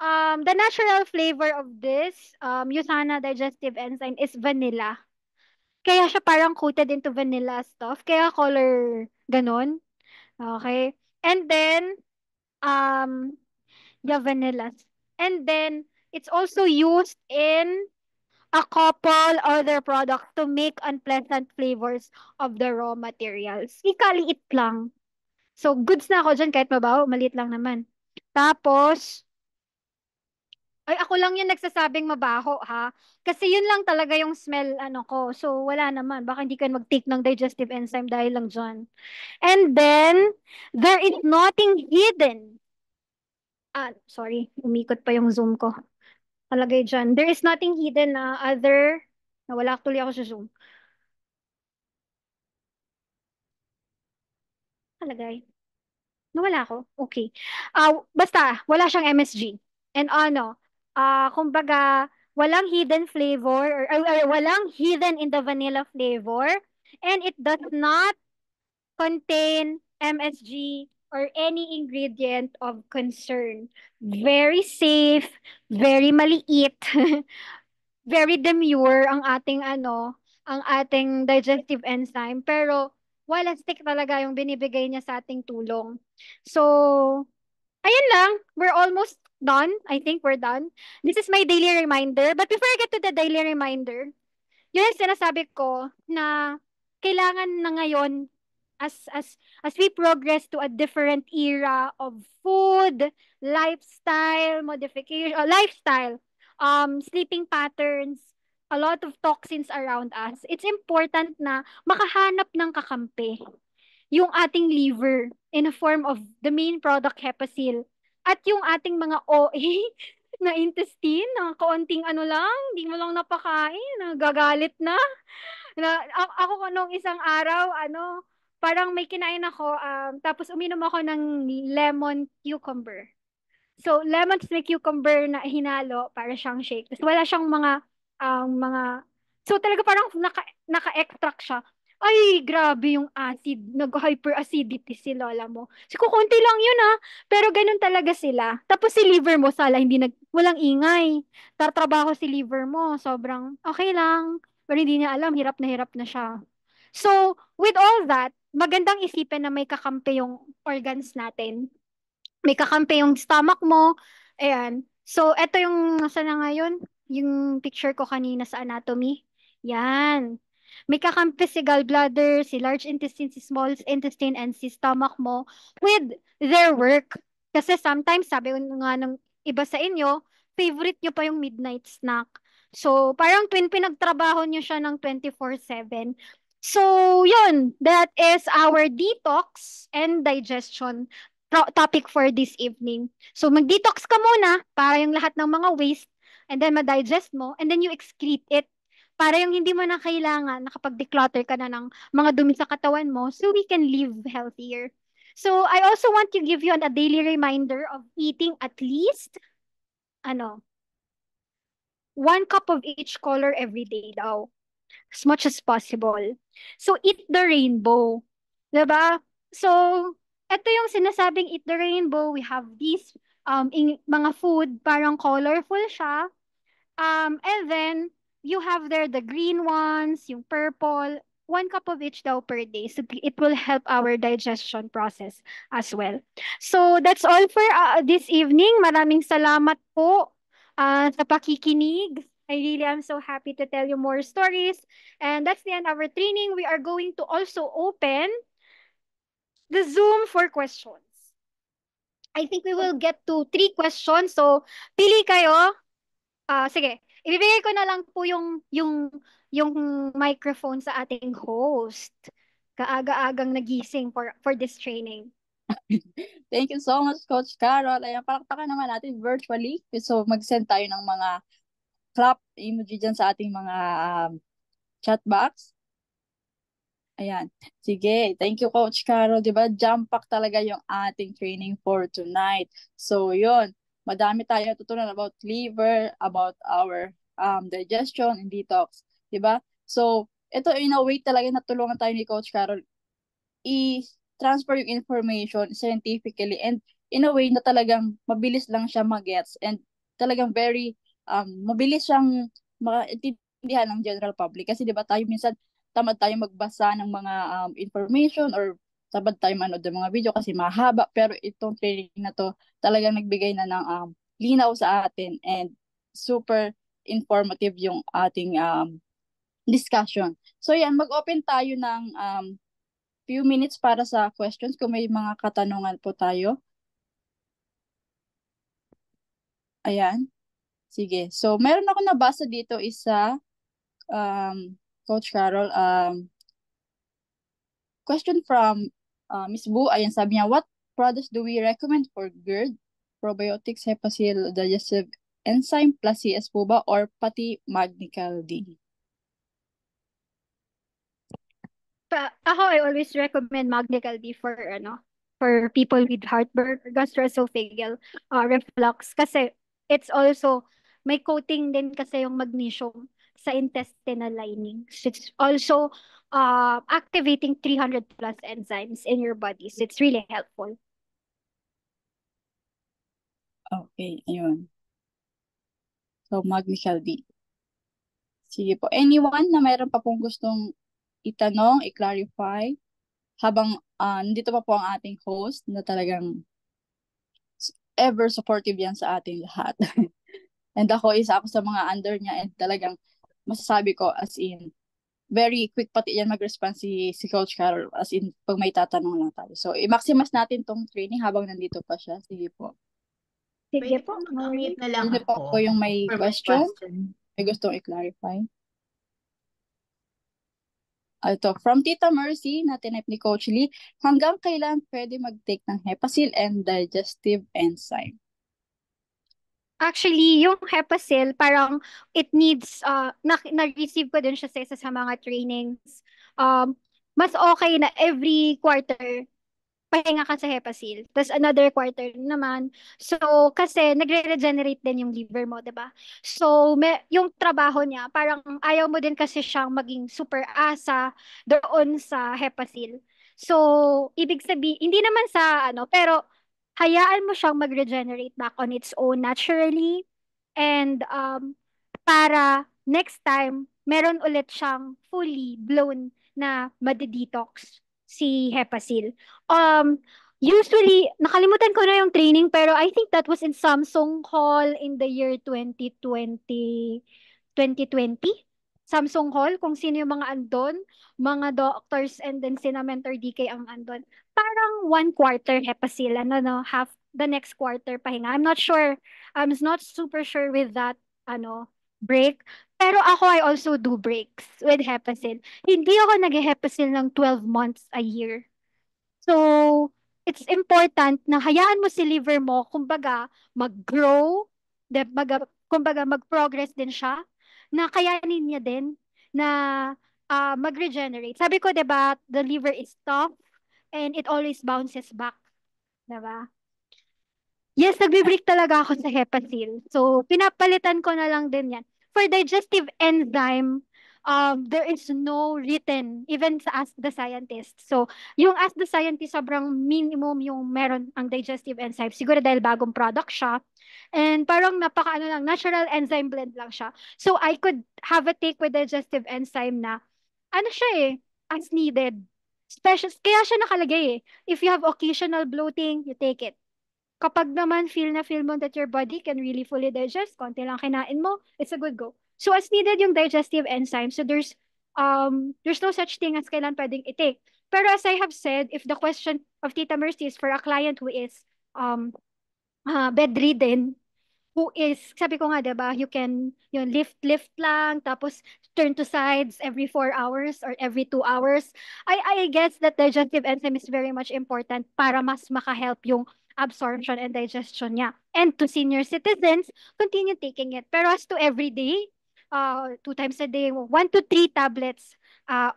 The natural flavor of this Usana digestive enzyme is vanilla. Kaya siya parang coated into vanilla stuff. Kaya color ganon. Okay. And then, um, yeah, vanilla. And then, it's also used in a couple other products to make unpleasant flavors of the raw materials. Ikaliit lang. So, goods na ako dyan kahit mabaho. Maliit lang naman. Tapos, ay, ako lang yung nagsasabing mabaho, ha? Kasi yun lang talaga yung smell, ano ko. So, wala naman. Baka hindi ka mag-take ng digestive enzyme dahil lang dyan. And then, there is nothing hidden. Sorry. Umikot pa yung zoom ko. Palagay dyan. There is nothing hidden na other. Nawala actually ako sa zoom. Palagay. Nawala ako. Okay. Basta, wala siyang MSG. And kumbaga, walang hidden flavor or walang hidden in the vanilla flavor. And it does not contain MSG or any ingredient of concern. Very safe, very maliit, very demure ang ating digestive enzyme. Pero, wala stick talaga yung binibigay niya sa ating tulong. So, ayun lang. We're almost done. I think we're done. This is my daily reminder. But before I get to the daily reminder, yun ang sinasabi ko na kailangan na ngayon as we progress to a different era of food, lifestyle, sleeping patterns, a lot of toxins around us. It's important na makahanap ng kakampi yung ating liver in a form of the main product hepasil at yung ating mga OA na intestine na kaunting ano lang, hindi mo lang napakain, nagagalit ako nung isang araw, parang may kinain ako, tapos uminom ako ng lemon cucumber. So, lemon may cucumber na hinalo para siyang shake. Tapos wala siyang so talaga parang naka-extract siya. Ay, grabe yung acid. Nag-hyperacidity si lola mo. So, kukunti lang yun pero ganun talaga sila. Tapos si liver mo, walang ingay. Tatrabaho si liver mo. Sobrang okay lang. Pero hindi niya alam, hirap na siya. So, with all that, magandang isipin na may kakampi yung organs natin, may kakampi yung stomach mo. Ayan. So, eto yung nasa na ngayon, yung picture ko kanina sa anatomy. Yan. May kakampi si gallbladder, si large intestine, si small intestine, and si stomach mo with their work. Kasi sometimes, sabi ko nga ng iba sa inyo, favorite nyo pa yung midnight snack. So, parang pinagtrabaho nyo siya ng 24/7. So, yun. That is our detox and digestion topic for this evening. So, mag-detox ka muna para yung lahat ng mga waste and then ma-digest mo and then you excrete it para yung hindi mo na kailangan nakapag-declutter ka na ng mga dumi sa katawan mo so we can live healthier. So, I also want to give you a daily reminder of eating at least, ano, 1 cup of each color every day daw. As much as possible. So, eat the rainbow. Diba? So, ito yung sinasabing eat the rainbow. We have these mga food, parang colorful siya. And then, you have there the green ones, yung purple, 1 cup of each daw per day. So, it will help our digestion process as well. So, that's all for this evening. Maraming salamat po sa pakikinig. I really am so happy to tell you more stories. And that's the end of our training. We are going to also open the Zoom for questions. I think we will get to 3 questions. So, pili kayo. Sige, ibibigay ko na lang po yung microphone sa ating host. Kaaga-agang nagising for this training.
Thank you so much, Coach Carol. Ayan, palakpakan naman natin virtually. So, mag-send tayo ng mga clap emoji dyan sa ating mga chat box. Ayan. Sige. Thank you, Coach Carol. Diba, jump pack talaga yung ating training for tonight. So, yun. Madami tayo natutunan about liver, about our digestion and detox. Diba? So, ito in a way talaga natulungan tayo ni Coach Carol i-transfer yung information scientifically and in a way na talagang mabilis lang siya mag-gets and talagang very mabilis siyang maintindihan ng general public. Kasi di ba tayo minsan tamad tayo magbasa ng mga information or tamad tayo manood ng mga video kasi mahaba. Pero itong training na to talagang nagbigay na ng linaw sa atin and super informative yung ating discussion. So yan, mag-open tayo ng few minutes para sa questions kung may mga katanungan po tayo. Ayan. Sige. So, meron ako nabasa dito isa, Coach Carol, question from Miss Bu. Ayan, sabi niya, what products do we recommend for GERD, probiotics, Hepasil, digestive enzyme, plus CS po ba, or pati Magnical D?
Ako, I always recommend Magnical D for people with heartburn or gastroesophageal reflux kasi it's also may coating din kasi yung magnesium sa intestinal lining. So it's also activating 300 plus enzymes in your body. So it's really helpful.
Okay, ayun. So, Magnical D. Sige po. Anyone na mayroon pa pong gustong itanong, i-clarify, habang nandito pa po ang ating host na talagang ever supportive yan sa ating lahat. And isa ako sa mga under niya and talagang masasabi ko as in, very quick pati yan mag-respond si Coach Carol as in pag may tatanong lang tayo. So, i-maximize natin tong training habang nandito pa siya. Sige po.
Sige po.
Mag-unmute na lang
Sino po yung may question? May gustong i-clarify? Ito, from Tita Mercy, na tinip ni Coach Lee, hanggang kailan pwede mag-take ng Hepasil and digestive enzyme?
Actually, yung Hepasil, parang it needs, na-receive ko din siya sa isa sa mga trainings. Mas okay na every quarter, pahinga ka sa Hepasil. Tapos another quarter naman. So, kasi nagre-regenerate din yung liver mo, 'di ba? So, yung trabaho niya, parang ayaw mo din kasi siyang maging super asa doon sa Hepasil. So, ibig sabihin, hindi naman sa pero hayaan mo siyang mag-regenerate back on its own naturally. And para next time, meron ulit siyang fully blown na madi-detox si Hepasil. Usually, nakalimutan ko na yung training pero I think that was in Samsung Hall in the year 2020. Samsung Hall, kung sino yung mga andon, mga doctors and then sina Mentor DK ang andon. Parang 1/4 Hepasil, half the next quarter pahinga. I'm not sure. I'm not super sure with that break. Pero ako, I also do breaks with Hepacil. Hindi ako nag-Hepacil ng 12 months a year. So, it's important na hayaan mo si liver mo, kumbaga, mag-grow, kumbaga, mag-progress din siya, na kayanin niya din, na mag-regenerate. Sabi ko, 'di ba, the liver is tough and it always bounces back, 'di ba? Yes, nagbe-break talaga ako sa Hepacil. So, pinapalitan ko na lang din yan. For digestive enzyme, there is no written, even sa Ask the Scientist. So, yung Ask the Scientist, sobrang minimum yung meron ang digestive enzyme. Siguro dahil bagong product siya. And parang natural enzyme blend lang siya. So, I could have a take with digestive enzyme na, siya as needed. Special, kaya siya nakalagay If you have occasional bloating, you take it. Kapag naman feel mo that your body can really fully digest, konti lang kinain mo, it's a good go. So as needed yung digestive enzyme, so there's no such thing as kailan pwedeng i-take. Pero as I have said, if the question of Tita Mercy is for a client who is bedridden, who is, sabi ko nga, 'di ba, you can yun lift lang tapos turn to sides every 4 hours or every 2 hours. I guess that digestive enzyme is very much important para mas maka-help yung absorption and digestion niya. And to senior citizens, continue taking it. Pero as to every day, 2 times a day, 1 to 3 tablets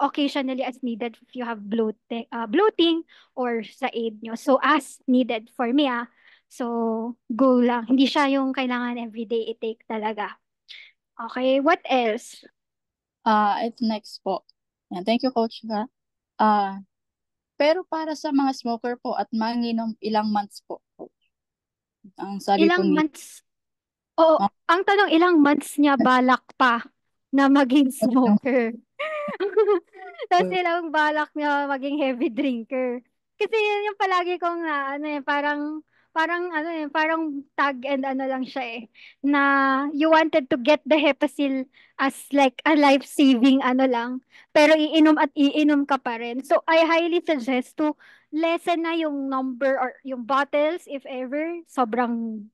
occasionally as needed if you have bloating or sa aid nyo. So as needed for me So, go lang. Hindi siya yung kailangan everyday i-take talaga. Okay, what else?
Ito next po. Yan, thank you, Coach ka. Pero para sa mga smoker po at manginom, ilang months po? Ang sabi po
Ilang
ni
months? Oo,
Ma'am,
ang tanong, ilang months niya balak pa na maging smoker? Tapos ilang balak niya maging heavy drinker. Kasi yun yung palagi kong parang tag and lang siya na you wanted to get the Hepacil as like a life-saving lang, pero iinom at iinom ka pa rin. So, I highly suggest to lessen na yung number or yung bottles if ever sobrang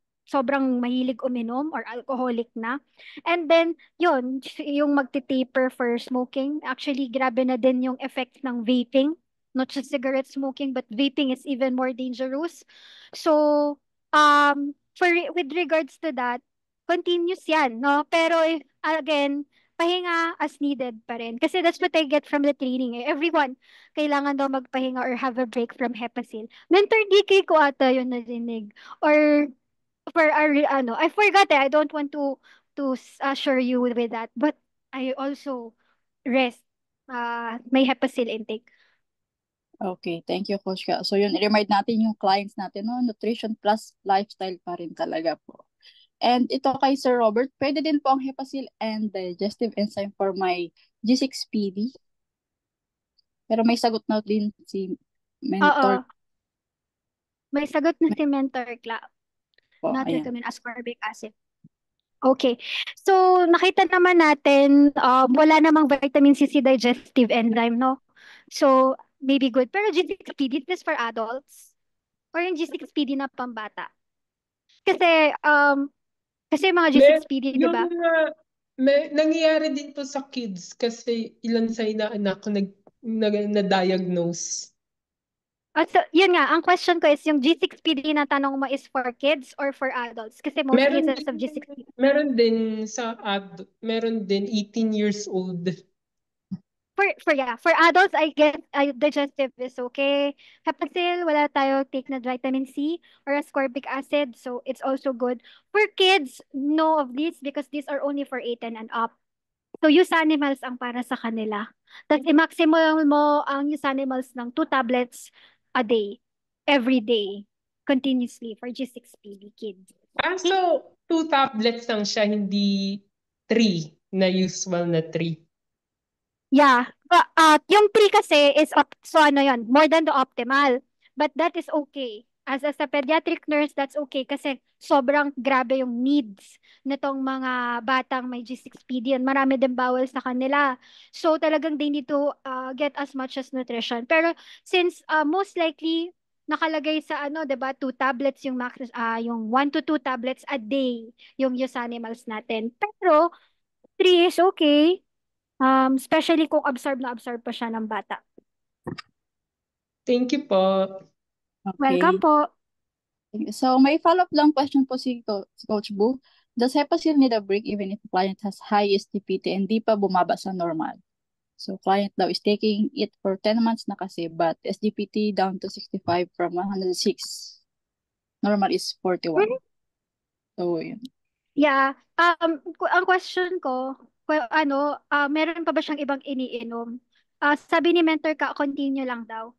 mahilig uminom or alcoholic na. And then, yun, yung magti-taper for smoking. Actually, grabe na din yung effect ng vaping. Not just cigarette smoking, but vaping is even more dangerous. So, with regards to that, continuous yan, no? Pero, again, pahinga as needed pa rin. Kasi that's what I get from the training. Everyone, kailangan daw magpahinga or have a break from Hepacil. Mentor DK ko ata yun narinig. Or for I forgot I don't want to assure you with that, but I also rest may Hepacil intake.
okay, thank you, Coach ka. So yun, i-remind natin yung clients natin, no? Nutrition plus lifestyle pa rin talaga po. And ito kay Sir Robert, pwede din po ang Hepacil and digestive enzyme for my G6PD. Pero may sagot na din si
Oo,
mentor
may sagot na si Mentor Cla.
po.
Not
Ayan.
recommend ascorbic acid. Okay. So, nakita naman natin, wala namang vitamin C si digestive enzyme, no? So, maybe good. Pero G6PD, this for adults? Or yung G6PD na pambata? Kasi, kasi mga
Mer
G6PD, di
yung
ba?
nangyayari din to sa kids kasi ilan sa inaanak ko na-diagnose.
So, yun nga, ang question ko is yung G6PD na tanong mo is for kids or for adults? Kasi most
Meron
cases
din,
of G6PD.
meron din 18 years old.
For adults, I guess digestive is okay. Hepacil, wala tayo take na vitamin C or ascorbic acid, so it's also good. For kids, no of these because these are only for 8 and up. So use animals ang para sa kanila. Tapos i-maximum mo ang use animals ng 2 tablets a day, every day, continuously for G6PD kids.
So 2 tablets lang siya, hindi 3 na usual na 3.
Yeah. Yung 3 kasi is so yun, more than the optimal. But that is okay. As a pediatric nurse, that's okay kasi sobrang grabe yung needs nitong mga batang may G6PD and marami din bawal sa kanila. So talagang they need to get as much as nutrition. Pero since most likely nakalagay sa ano, 'di ba, 2 tablets yung max, yung 1 to 2 tablets a day yung Usanimals natin. Pero 3 is okay. Especially kung absorb na absorb pa siya ng bata.
Thank you po.
Welcome
Okay.
po.
So, may follow-up lang question po si Coach Bu. Does Hepasil need a break even if the client has high SGPT and di pa bumaba sa normal? So, client daw is taking it for 10 months na kasi, but SGPT down to 65 from 106. Normal is 41. So, yun.
Yeah. Ang question ko, meron pa ba siyang ibang iniinom? Sabi ni mentor ka, continue lang daw.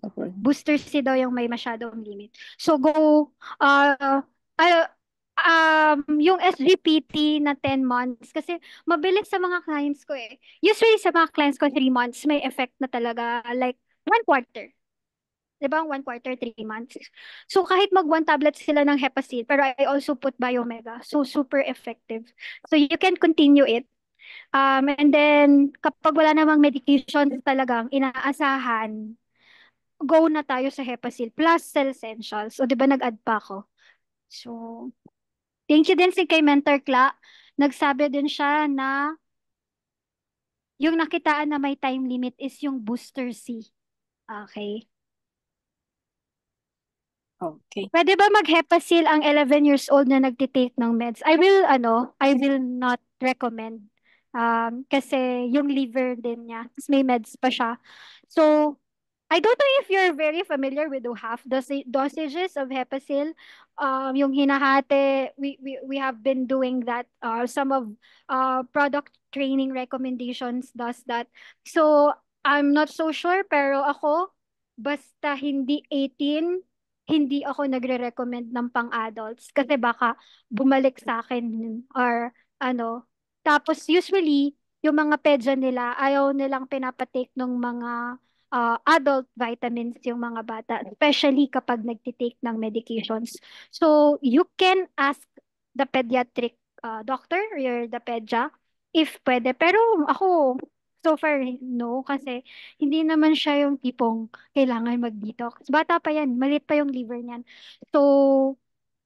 Okay.
Booster C daw yung may masyadong limit. So go, uh, uh, yung SGPT na 10 months, kasi mabilis sa mga clients ko eh. Usually sa mga clients ko, 3 months, may effect na talaga, like 1 quarter. Diba? 1 quarter, 3 months. So kahit mag 1 tablet sila ng Hepasil, pero I also put Biomega. So super effective. So you can continue it. And then, kapag wala namang medications talagang inaasahan, go na tayo sa Hepasil plus Cell Essentials. O, di ba nag-add pa ako? So, thank you din si kay Mentor Kla. Nagsabi din siya na yung nakitaan na may time limit is yung Booster C. Okay.
Okay.
Pwede ba mag-Hepasil ang 11 years old na nagtitake ng meds? I will not recommend. Kasi yung liver din niya, tas may meds pa siya. So, I don't know if you're very familiar with the half dosages of Hepasil. Yung hinahati, we have been doing that. Some of product training recommendations does that. So, I'm not so sure, pero ako, basta hindi 18, hindi ako nagre-recommend ng pang-adults kasi baka bumalik sa akin or ano. Tapos usually, yung mga pedya nila, ayaw nilang pinapatake ng mga adult vitamins yung mga bata, especially kapag nagtitake ng medications. So, you can ask the pediatric doctor or the pedya if pwede. Pero ako, so far, no. Kasi hindi naman siya yung tipong kailangan mag-detox. Bata pa yan. Maliit pa yung liver niyan. So,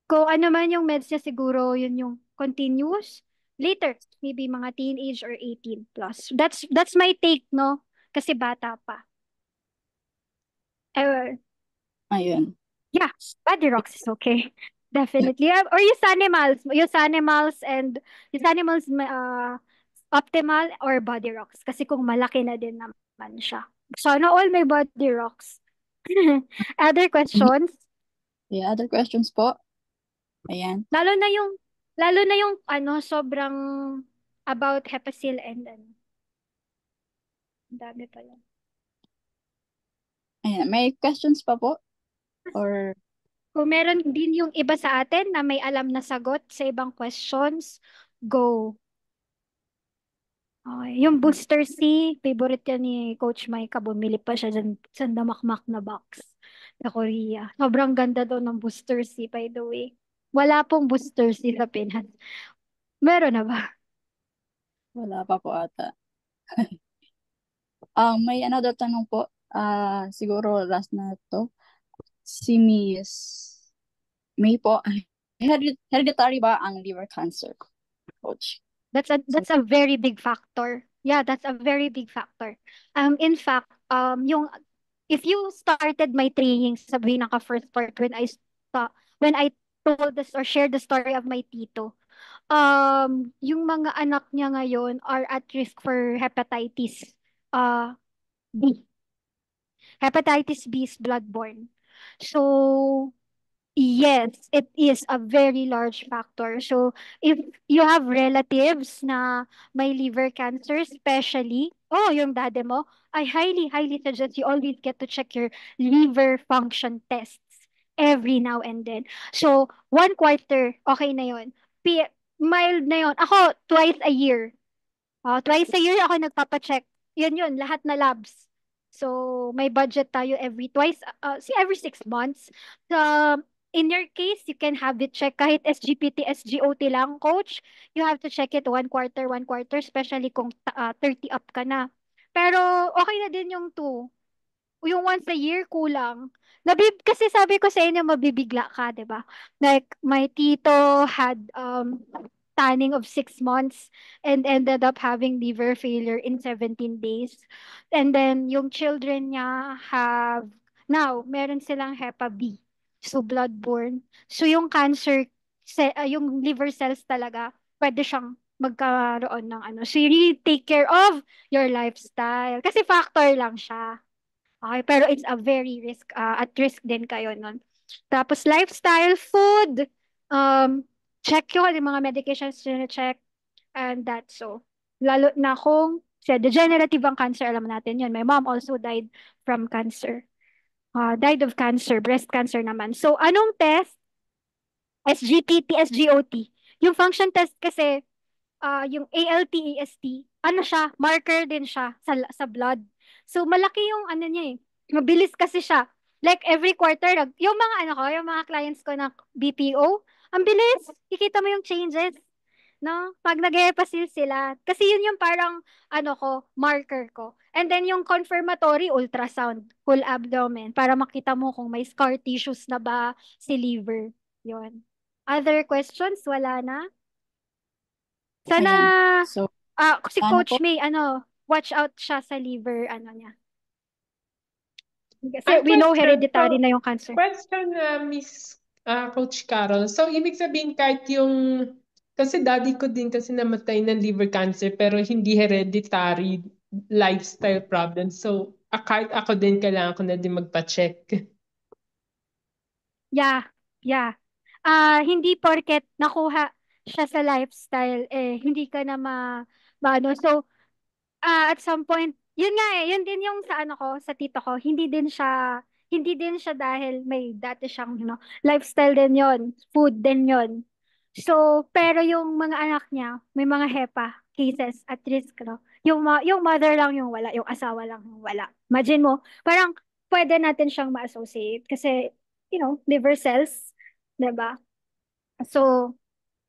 kung ano man yung meds niya, siguro yun yung continuous. Later, maybe mga teenage or 18 plus. That's my take, no? Kasi bata pa.
Ayun.
Yeah, Body Rocks is okay. Definitely. Or use animals and use animals optimal or Body Rocks. Kasi kung malaki na din naman siya. Sana all may Body Rocks. Other questions?
Yeah, other questions po? Ayan.
Lalo na yung sobrang about Hepasil and ano. Ang dami pala.
Ayan. May questions pa po? Or
Kung meron din yung iba sa atin na may alam na sagot sa ibang questions, go. Okay. Yung Booster C, favorite yan ni Coach Mike. Bumili pa siya dyan sa damakmak na box sa Korea. Sobrang ganda daw ng Booster C, by the way. Wala pong Booster C sa Pinas. Meron na ba?
wala pa po ata. May another tanong po. Siguro last na to. Si Miss May po. Hereditary ba ang liver cancer? Coach.
That's a very big factor. Yeah, that's a very big factor. In fact, if you started my training sa pinaka first part when I told this or shared the story of my tito, yung mga anak niya ngayon are at risk for hepatitis B. Hepatitis B is bloodborne. So, yes, it is a very large factor. So, if you have relatives na may liver cancer, especially, yung dade mo, I highly, highly suggest you always get to check your liver function tests every now and then. So, 1 quarter, okay na yun. Mild na yun. Ako, twice a year. Twice a year ako nagpapacheck. Yun, lahat na labs. So, may budget tayo every 6 months. So, in your case, you can have it check kahit SGPT, SGOT lang, coach. You have to check it 1 quarter, 1 quarter, especially kung 30 up ka na. Pero, okay na din yung 2. yung once a year kulang. Kasi sabi ko sa inyo, mabibigla ka, di ba? Like, my tito had tanning of 6 months and ended up having liver failure in 17 days. And then, yung children niya now, meron silang Hepa B. So, bloodborne. So, yung cancer, yung liver cells talaga, pwede siyang magkaroon ng ano. So, you really take care of your lifestyle. Kasi factor lang siya. Okay, pero it's a very at risk din kayo nun. Tapos lifestyle, food, check yun, yung mga medications check, and that's so. Lalo na kung degenerative ang cancer, alam natin yun. My mom also died from cancer. Died of cancer, breast cancer naman. So, anong test? SGPT, SGOT. Yung function test kasi, yung ALT, AST, ano siya, marker din siya sa blood. So, malaki yung ano niya eh. Mabilis kasi siya. Like every quarter, yung mga yung mga clients ko na BPO, ang bilis. Kikita mo yung changes. No? Pag nag-hepasil sila. Kasi yun yung parang, marker ko. And then yung confirmatory, ultrasound, whole abdomen, para makita mo kung may scar tissues na ba si liver. Yun. Other questions? Wala na? Sana,
Ayan. So,
si
sana
Coach
po.
May, watch out siya sa liver, niya. Kasi
Ay,
we know
question.
hereditary
So,
na yung cancer.
question, Miss Coach Carol. So, ibig sabihin kahit kasi daddy ko din kasi namatay ng liver cancer pero hindi hereditary lifestyle problem. So, kahit ako din kailangan ko na din magpa-check.
Yeah, yeah. Hindi porket nakuha siya sa lifestyle, hindi ka na maano. So, at some point, yun nga yun din yung sa sa tito ko, hindi din siya dahil may dati siyang, lifestyle din yon, food din yon. So, pero yung mga anak niya, may mga HEPA cases at risk, no? Yung mother lang yung wala, yung asawa lang yung wala. Imagine mo, parang pwede natin siyang ma-associate kasi, liver cells, 'di ba? So,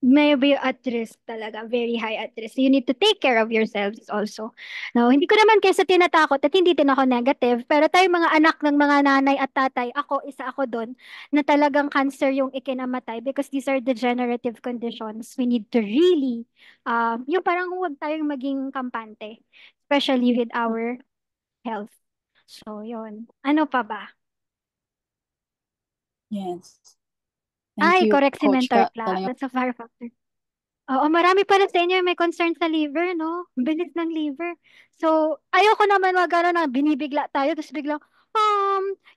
maybe at risk talaga, very high at risk. You need to take care of yourselves also. No, hindi ko naman kaysa tinatakot at hindi din ako negative, pero tayo mga anak ng mga nanay at tatay, isa ako doon, na talagang cancer yung ikinamatay because these are degenerative conditions. We need to really, yung parang huwag tayong maging kampante, especially with our health. So, yun. Ano pa ba?
Yes. Thank
Ay,
you,
correct si
Coach
Mentor
Ka.
Cla.
Talagang
That's a fire factor. Oo, marami pala sa inyo yung may concern sa liver, no? Bilis ng liver. So, ayoko naman na binibigla tayo, tapos biglang,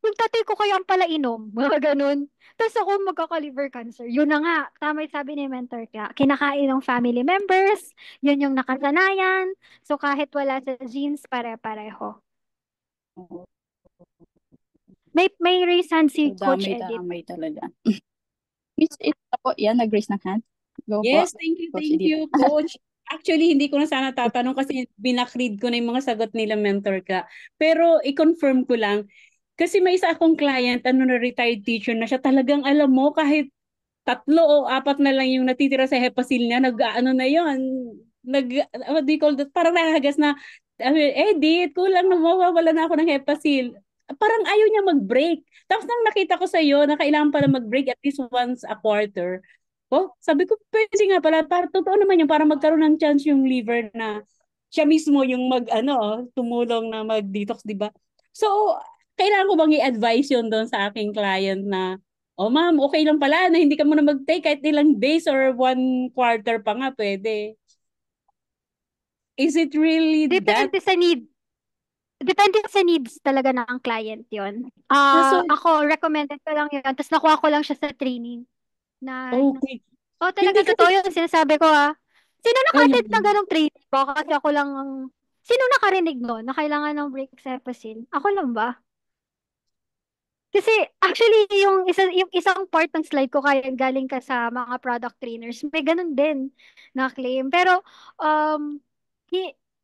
yung tatay ko kaya ang pala inom. Mga ganun. Tapos ako magkaka-liver cancer. Yun na nga, tama yung sabi ni Mentor ka. Kinakain ng family members, yun yung nakasanayan. So, kahit wala sa genes, pare-pareho. May raise hand si Coach Edith.
damay talaga. Miss Ita po, yan, nag-raise ng hand. Go po,
Yes,
Coach
thank
Edith.
you, Coach. Actually, hindi ko na sana tatanong kasi binakread ko na yung mga sagot nila, Mentor ka. Pero i-confirm ko lang, kasi may isa akong client, na retired teacher na siya, talagang alam mo, kahit 3 o 4 na lang yung natitira sa hepasil niya, nag-ano na yon, what do you call that? Parang nakahagas na, Edith, kulang na, mawawala na ako ng hepasil. Parang ayaw niya mag-break. Tapos nang nakita ko sa iyo na kailangan pala mag-break at least once a quarter. Oh, sabi ko, pwede nga pala, para totoo naman yun, para magkaroon ng chance yung liver na siya mismo yung tumulong na mag-detox, di ba? So, kailangan ko bang i-advise yun doon sa aking client na, oh ma'am, okay lang pala na hindi ka muna mag-take kahit ilang days or 1 quarter pa nga pwede. Is it really that?
Depende sa needs talaga ng client yon.
So,
Ako, recommended ko lang yun. Tapos nakuha ko lang siya sa training.
okay. Hindi
Talaga
kasi,
totoo yun. Sinasabi ko Sino
ayun.
naka-attend ng ganong training? Baka kasi ako lang Sino nakarinig nun na kailangan ng break cepacin? Ako lang ba? Kasi actually yung isang part ng slide ko kaya galing ka sa mga product trainers, may ganun din na claim. Pero um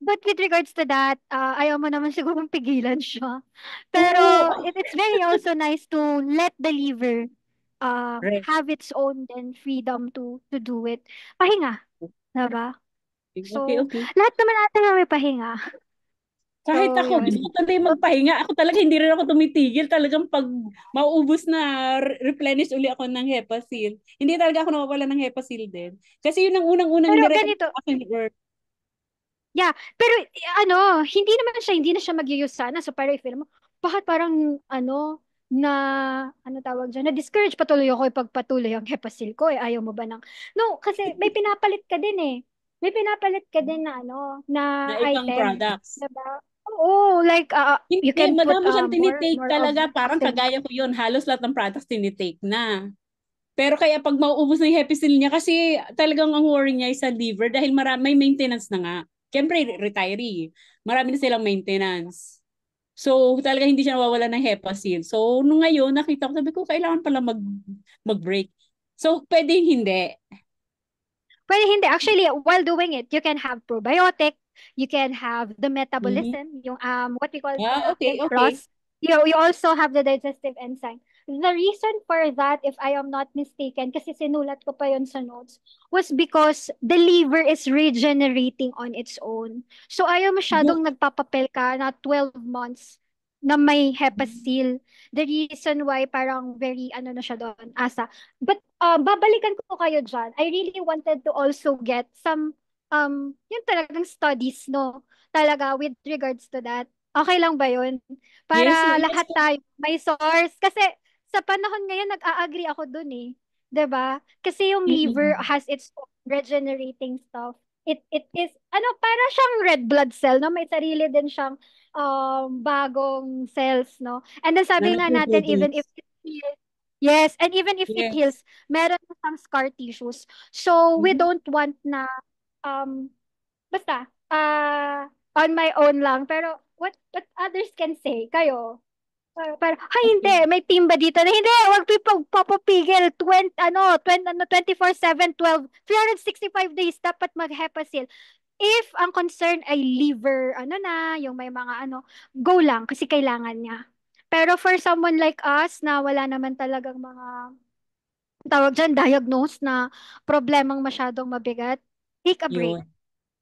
but with regards to that, ayaw mo naman sigurong pigilan siya. Pero
Oo.
it's very also nice to let the liver
Rest.
have its own then freedom to do it. Pahinga, diba?
Okay,
So,
okay.
lahat naman natin may pahinga.
Kahit
So,
ako,
yun.
gusto ko tuloy magpahinga. Ako talaga hindi rin ako tumitigil. Talagang pag mauubos na, replenish uli ako ng Hepasil. Hindi talaga ako nawawala ng Hepasil din. Kasi yun ang unang-unang
Pero
nirecommend
ganito,
sa akin ni Earth.
yeah, pero hindi na siya mag-use sana. So parang i-feel mo, bakit parang na tawag dyan, na-discourage patuloy ako ipagpatuloy ang Hepasil ko ayaw mo ba ng no, kasi may pinapalit ka din eh. May pinapalit ka din na na
Na ibang
item,
products.
diba? Oo, like you
Hindi,
can put
madami siyang tinitake
more of
talaga. Parang
oxygen.
kagaya ko yun. Halos lahat ng products tinitake na. Pero kaya pag mauubos na yung Hepasil niya, kasi talagang ang worry niya ay sa liver dahil may maintenance na nga. Siyempre, retiree. Marami na silang maintenance. So, talaga hindi siya nawawala ng Hepasil. So, nung ngayon, nakita ko, sabi ko, kailangan pala mag-break. So, pwedeng hindi.
Pwede hindi. Actually, while doing it, you can have probiotic, you can have the
Mhm.
metabolism, yung what we call
Ah, okay,
the
okay.
ROS. You also have the digestive enzyme. The reason for that, if I am not mistaken, kasi sinulat ko pa yun sa notes, was because the liver is regenerating on its own. So ayaw masyadong nagpapapel ka na 12 months na may hepasil. The reason why parang very na siya doon, asa. But babalikan ko kayo dyan. I really wanted to also get some yung talagang studies, no? Talaga with regards to that. Okay lang ba yun?
Yes,
Para
yes.
lahat tayo may source. Kasi sa panahon ngayon, nag-a-agree ako dun eh. 'Di ba? Kasi yung liver
Mm-mm.
has its own regenerating stuff. It is, para siyang red blood cell, no? May sarili din siyang bagong cells, no? And then
Na
sabi nga natin, even if
nagpo-produce.
it heals, yes, and even if it
Yes.
heals, meron na some scar tissues. So, we
Mhm.
don't want na, um, basta, on my own lang. Pero, what others can say, kayo, hindi,
Okay.
may team ba dito na, hindi, wag papapigil, 24/7, 365 days, dapat mag-hepasil. If ang concern ay liver, yung may mga go lang, kasi kailangan niya. Pero for someone like us, na wala naman talagang mga, tawag dyan, diagnose na problemang masyadong mabigat, take a break.
Yun.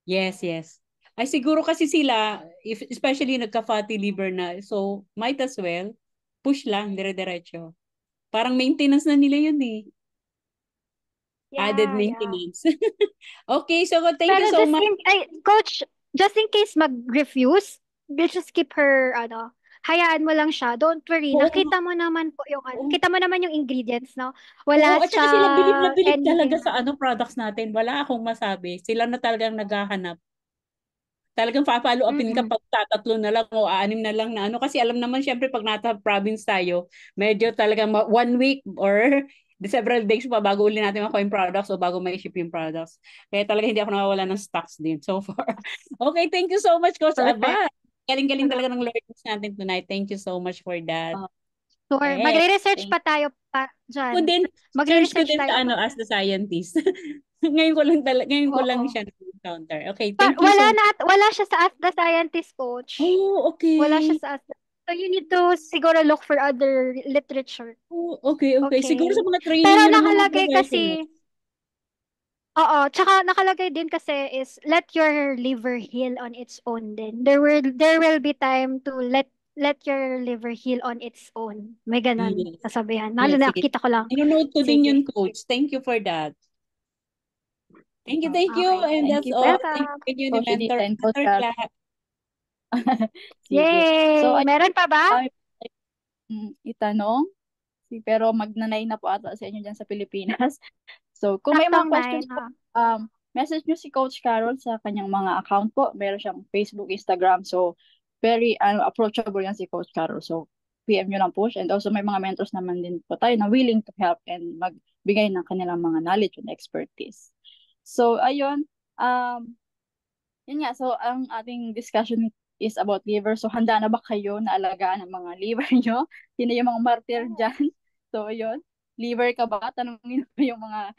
Yes, yes. Ay siguro kasi sila, especially nagka-fatty liver na, so might as well, push lang, dire-diretso. Parang maintenance na nila yun eh. Added
Yeah, yeah.
maintenance. Okay, so thank
Pero
you so much.
coach, just in case mag-refuse, we'll just keep her, hayaan mo lang siya. Don't worry.
Oo,
Nakita mo naman po
oo.
kita mo naman yung ingredients, no?
Oo,
Wala
at saka
siya
sila bilib na bilib talaga
anything.
sa products natin. Wala akong masabi. Sila na talagang naghahanap. Talagang pa-follow upin ka
Mm-mm.
pag tatatlo na lang o aanim na lang na kasi alam naman syempre pag nasa province tayo, medyo talagang 1 week or several days pa bago uli natin makuha yung products o bago may ship yung products. Kaya talaga hindi ako nawawala ng stocks din so far. Okay, thank you so much, Coach
Perfect.
Aba. Galing-galing talaga ng learnings natin tonight. Thank you so much for that.
Ah,
Sure.
Yes.
Magre-research
thank
pa tayo pa
Ako
dyan.
din, search ko
Magre-research
din
tayo
sa
pa.
as the scientist. Ngayon ko lang
Oo.
siya na-encounter. Okay, thank you
Wala
so much.
wala siya sa Ask the Scientist, coach.
Oh,
Wala siya
okay.
sa Ask the, so you need to siguro look for other literature.
Oh, okay, okay. Siguro
Okay.
sa mga
Pero
training yun ng mga
nakalagay
professionals.
kasi, oo, tsaka nakalagay din kasi is let your liver heal on its own din. There will be time to let your liver heal on its own. May ganun
Yes.
sasabihan.
Yes, sige.
Nakita ko lang.
Ino-note ko din yun,
Sige.
Coach. Thank you for that. Thank you.
Okay.
And
thank
that's
you po,
all.
Welcome.
Thank you ni
Coach Edith and Coach
Mentor
Carol.
Clark.
Sige. So,
Yay! Meron pa ba?
itanong, pero magnanay na po ata sa inyo dyan sa Pilipinas. So, kung may mga
Saktong
questions
9,
po,
ha?
message nyo si Coach Carol sa kanyang mga account po. Meron siyang Facebook, Instagram. So, very approachable yan si Coach Carol. So, PM nyo lang po siya. And also, may mga mentors naman din po tayo na willing to help and magbigay ng kanilang mga knowledge and expertise. So, ayun. Yun nga. So, ang ating discussion is about liver. So, handa na ba kayo na alagaan ang mga liver nyo? Sino yung mga martyr dyan? So, yun. Liver ka ba? Tanungin mo yung mga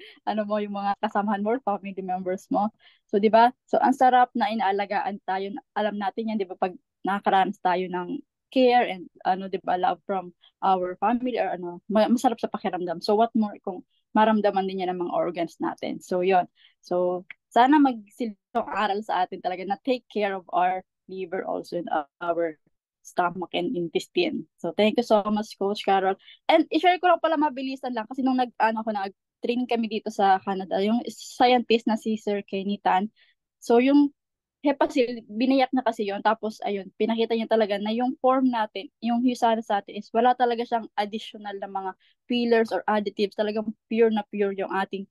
yung mga kasamahan mo, family members mo. So, 'di ba? So, ang sarap na inaalagaan tayo. Alam natin 'yan, 'di ba, pag nakakaranas tayo ng care and 'di ba, love from our family or masarap sa pakiramdam. So, what more kung maramdaman din 'yan ng mga organs natin. So, 'yon. So, sana magsilbing aral sa atin talaga na take care of our liver also in our stomach and intestine. So thank you so much, Coach Carol. And i-share ko lang pala mabilisan lang kasi nung nag-training kami dito sa Canada, yung scientist na si Sir Kenny Tan. So yung Hepasil, binayak na kasi yon. Tapos ayun, pinakita niya talaga na yung form natin, yung Husana sa atin is wala talaga siyang additional na mga fillers or additives. Talagang pure na pure yung ating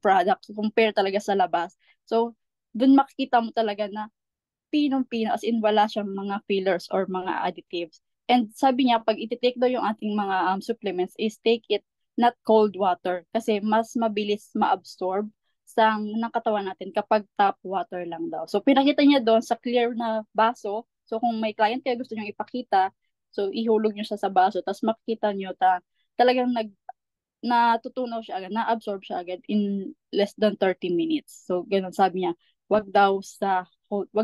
product compare talaga sa labas. So dun makikita mo talaga na pinong-pino, as in wala siyang mga fillers or mga additives. And sabi niya, pag iti-take daw yung ating mga supplements, is take it not cold water kasi mas mabilis ma-absorb ng katawan natin kapag tap water lang daw. So pinakita niya doon sa clear na baso. So kung may client kayo gusto niyo ipakita, so ihulog niyo siya sa baso, tapos makikita niyo talagang natutunaw siya agad, na-absorb siya agad in less than 30 minutes. So ganun sabi niya, wag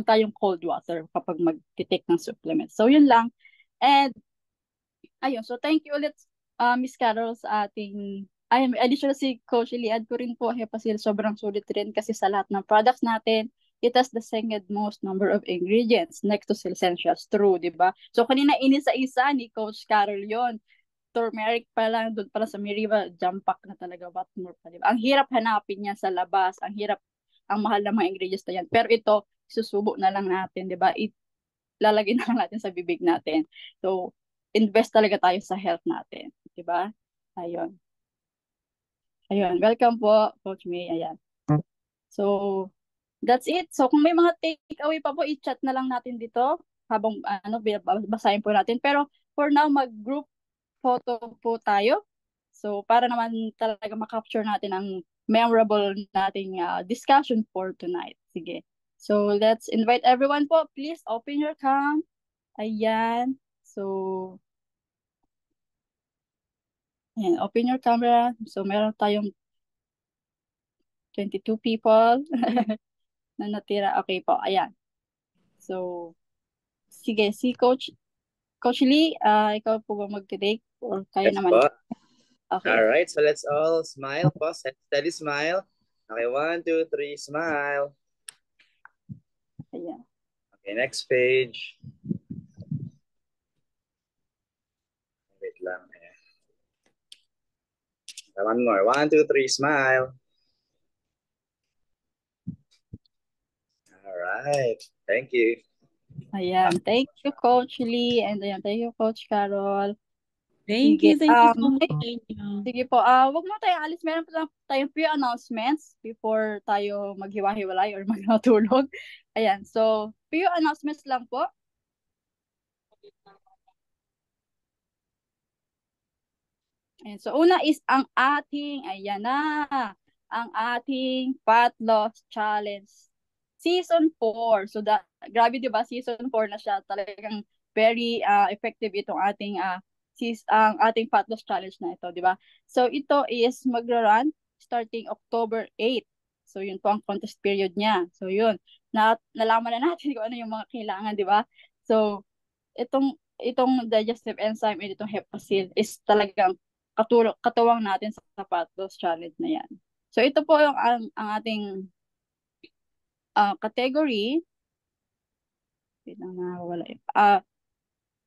tayong cold water kapag mag-take ng supplements. So yun lang. And ayun, so thank you ulit Miss Carol sa ating additional si Coach Iliad ko rin po Hepasil, sobrang sulit rin kasi sa lahat ng products natin, it has the second most number of ingredients next to essentials. True, di ba? So kanina inisa-isa ni Coach Carol yon. Turmeric pa lang, doon pala sa Miriva, jump pack na talaga, what more pa, di ba? Ang hirap hanapin niya sa labas, ang mahal ng mga ingredients na yan. Pero ito, susubo na lang natin, di ba? Lalagay na lang natin sa bibig natin. So, invest talaga tayo sa health natin, di ba? Ayun. Ayun, welcome po, Coach May. Ayan. So, that's it. So, kung may mga takeaway pa po, i-chat na lang natin dito habang basahin po natin. Pero, for now, mag-group photo po tayo. So, para naman talaga makapture natin ang memorable nating discussion for tonight. Sige. So, let's invite everyone po. Please open your cam. Ayan. So, ayan, open your camera. So, meron tayong 22 people na natira. Okay po, ayan. So, sige, si Coach Lee, ikaw po ba mag-take? Or kayo
Yes
naman?
po.
Okay.
All right, so let's all smile po. Steady smile. Okay, 1, 2, 3, smile.
Ayan.
Okay, next page. Wait lang. One more. 1, 2, 3, smile. All right. Thank you.
Ayan. Thank you, Coach Lee. And ayan, thank you, Coach Carol.
Thank
Sige.
you so much.
Sige po. Wag mo tayong alis. Meron pa lang tayong few announcements before tayo maghiwa-hiwalay or magtulog. Ayan. So, few announcements lang po. Ayan. So, una is ang ating Fat Loss Challenge Season 4. So, grabe diba? Season 4 na siya. Talagang very effective itong ating ang ating Fat Loss Challenge na ito, di ba? So, ito is magra-run starting October 8. So, yun po ang contest period niya. So, yun. Nalaman na natin kung ano yung mga kailangan, di ba? So, itong digestive enzyme and itong Hepasil is talagang katuwang natin sa Fat Loss Challenge na yan. So, ito po yung ang ating category. Wait lang, nakawala yun.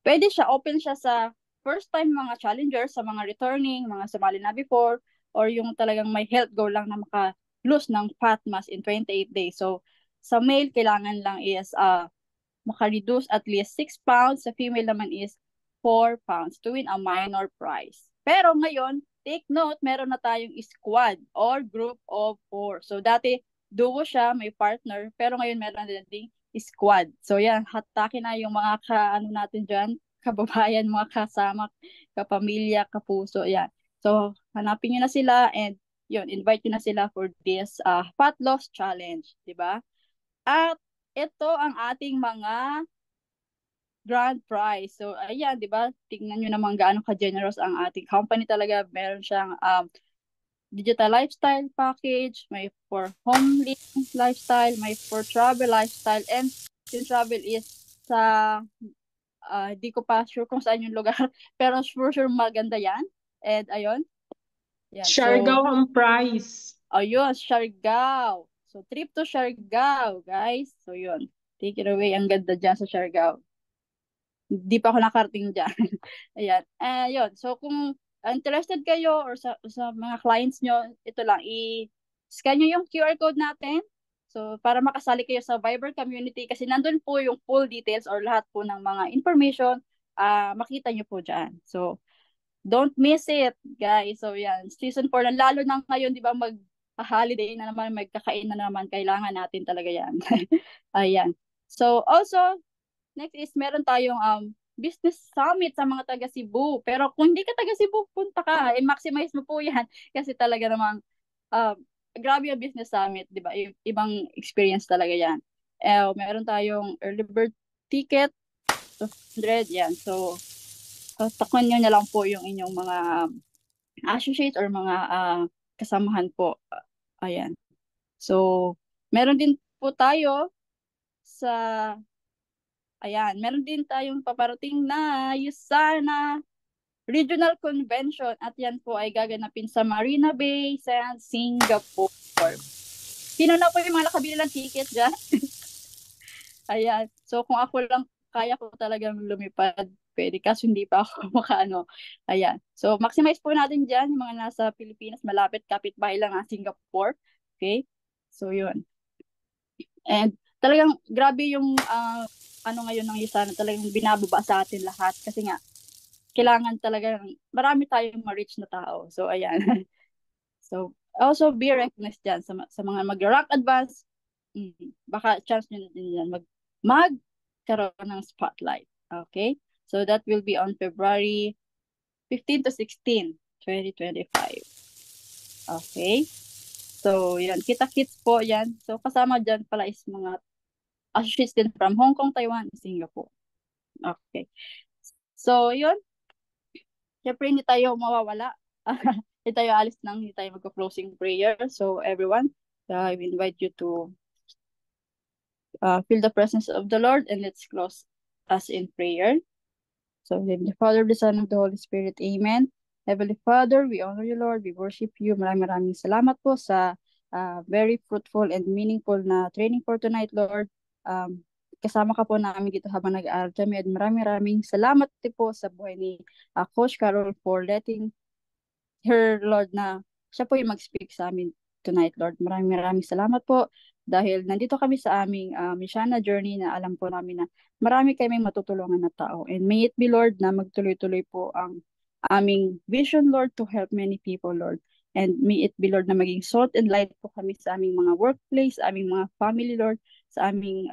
Pwede siya, open siya sa first time mga challengers, sa mga returning, mga sumali na before, or yung talagang may health goal lang na maka-lose ng fat mass in 28 days. So, sa male, kailangan lang is maka-reduce at least 6 pounds. Sa female naman is 4 pounds to win a minor prize. Pero ngayon, take note, meron na tayong squad or group of 4. So, dati, duo siya, may partner, pero ngayon meron na din squad. So, yan, hatake na yung mga natin dyan, kababayan, mga kasama, kapamilya, kapuso, yan. So, hanapin nyo na sila and yun, invite nyo na sila for this Fat Loss Challenge, di ba? At ito ang ating mga grand prize. So, ayan, di ba? Tingnan nyo naman gaano ka-generous ang ating company talaga. Meron siyang digital lifestyle package, may for homely lifestyle, may for travel lifestyle, and yung travel is sa di ko pa sure kung saan yung lugar, pero sure maganda yan. And ayun. Yan.
Siargao ang price.
Ayun, Siargao. So, trip to Siargao, guys. So, yun. Take it away. Ang ganda dyan sa Siargao. Hindi pa ako nakarating dyan. Ayan. Yun. So, kung interested kayo or sa mga clients nyo, ito lang, i-scan nyo yung QR code natin. So, para makasali kayo sa Viber community kasi nandun po yung full details or lahat po ng mga information, makita nyo po dyan. So, don't miss it, guys. So, yan. Season 4 na, lalo na ngayon, di ba, holiday na naman, magkakain na naman, kailangan natin talaga yan. Ayan. So, also, next is meron tayong business summit sa mga taga Cebu. Pero kung hindi ka taga Cebu, punta ka. I-maximize mo po yan. Kasi talaga namang grabe yung business summit, di ba? Ibang experience talaga yan. Meron tayong early bird ticket, 200, yan. So, takon nyo na lang po yung inyong mga associates or mga kasamahan po. Ayan. So, meron din po tayo meron din tayong paparating na USANA Regional Convention at yan po ay gaganapin sa Marina Bay, Sands, Singapore. Sino na po yung mga nakabili ng ticket dyan? Ayan. So, kung ako lang, kaya ko talagang lumipad. Pwede, kaso hindi pa ako makaano. Ayan. So, maximize po natin dyan yung mga nasa Pilipinas, malapit, kapitbahay lang ang Singapore. Okay? So, yun. And talagang grabe yung ngayon ng USANA, talagang binababa sa atin lahat. Kasi nga, kailangan talaga, marami tayong ma-reach na tao. So, ayan. So, also be recognized dyan sa mga mag-rank advance. Baka chance nyo na din yan magkaroon ng spotlight. Okay? So, that will be on February 15 to 16, 2025. Okay? So, yan. Kita-kits po yan. So, kasama dyan pala is mga associates din from Hong Kong, Taiwan, Singapore. Okay. So, yun. Siyempre, hindi tayo mawawala. Hindi tayo alis nang hindi tayo magka-closing prayer. So, everyone, I invite you to feel the presence of the Lord and let's close us in prayer. So, Heavenly Father, the Son of the Holy Spirit, Amen. Heavenly Father, we honor you, Lord. We worship you. Maraming salamat po sa very fruitful and meaningful na training for tonight, Lord. Kasama ka po namin dito habang nag-aaral kami at maraming salamat po sa buhay ni Coach Carol for letting her, Lord, na siya po yung mag-speak sa amin tonight, Lord. Maraming salamat po dahil nandito kami sa aming Mishana journey na alam po namin na marami kaming matutulungan na tao. And may it be, Lord, na magtuloy-tuloy po ang aming vision, Lord, to help many people, Lord. And may it be, Lord, na maging salt and light po kami sa aming mga workplace, aming mga family, Lord, sa aming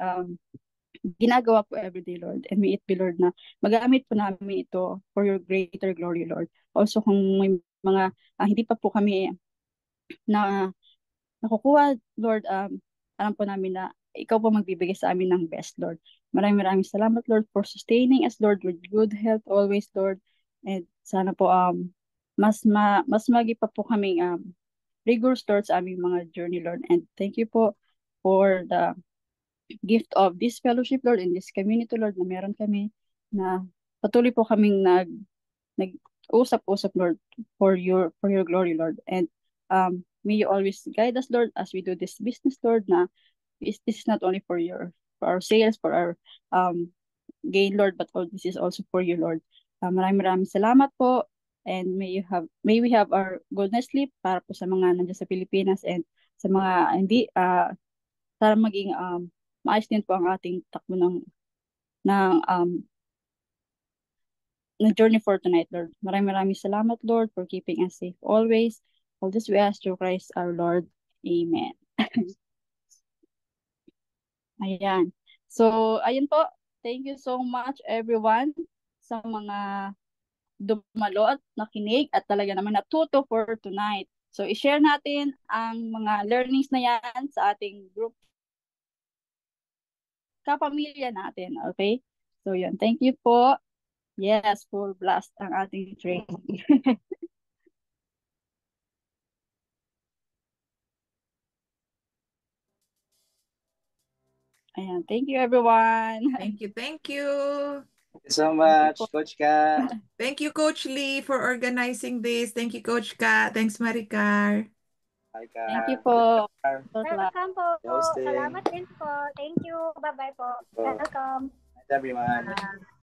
ginagawa po everyday, Lord. And may it be, Lord, na magamit po namin ito for your greater glory, Lord. Also, kung may mga hindi pa po kami na nakukuha, Lord, alam po namin na ikaw po magbibigay sa amin ng best, Lord. Maraming salamat, Lord, for sustaining us, Lord, with good health always, Lord. And sana po mas magi pa po kaming rigorous, Lord, sa aming mga journey, Lord. And thank you po for the gift of this fellowship, Lord, in this community, Lord, na meron kami na patuloy po kaming nag-usap-usap, Lord, for your glory, Lord. And may you always guide us, Lord, as we do this business, Lord, na this is not only for our sales, for our gain, Lord, but this is also for you, Lord. Maraming salamat po. And may we have our good night's sleep para po sa mga nandiyan sa Pilipinas and sa mga hindi para maging maayos din po ang ating takbo ng journey for tonight, Lord. Maraming salamat, Lord, for keeping us safe always. All this we ask through Christ our Lord. Amen. Ayan. So, ayun po. Thank you so much, everyone, sa mga dumalo at nakinig at talaga naman natuto for tonight. So, i-share natin ang mga learnings na yan sa ating group kapamilya natin, okay? So, yun. Thank you po. Yes, full blast ang ating training. Ayan. Thank you, everyone.
Thank you.
Thank you so much, Coach Ka.
Thank you, Coach Lee, for organizing this. Thank you, Coach Ka. Thanks, Maricar.
Hi, Car.
Thank you po.
Welcome po.
Hosting.
Salamat din po. Thank you. Bye-bye po.
Po.
Welcome.
Night, everyone.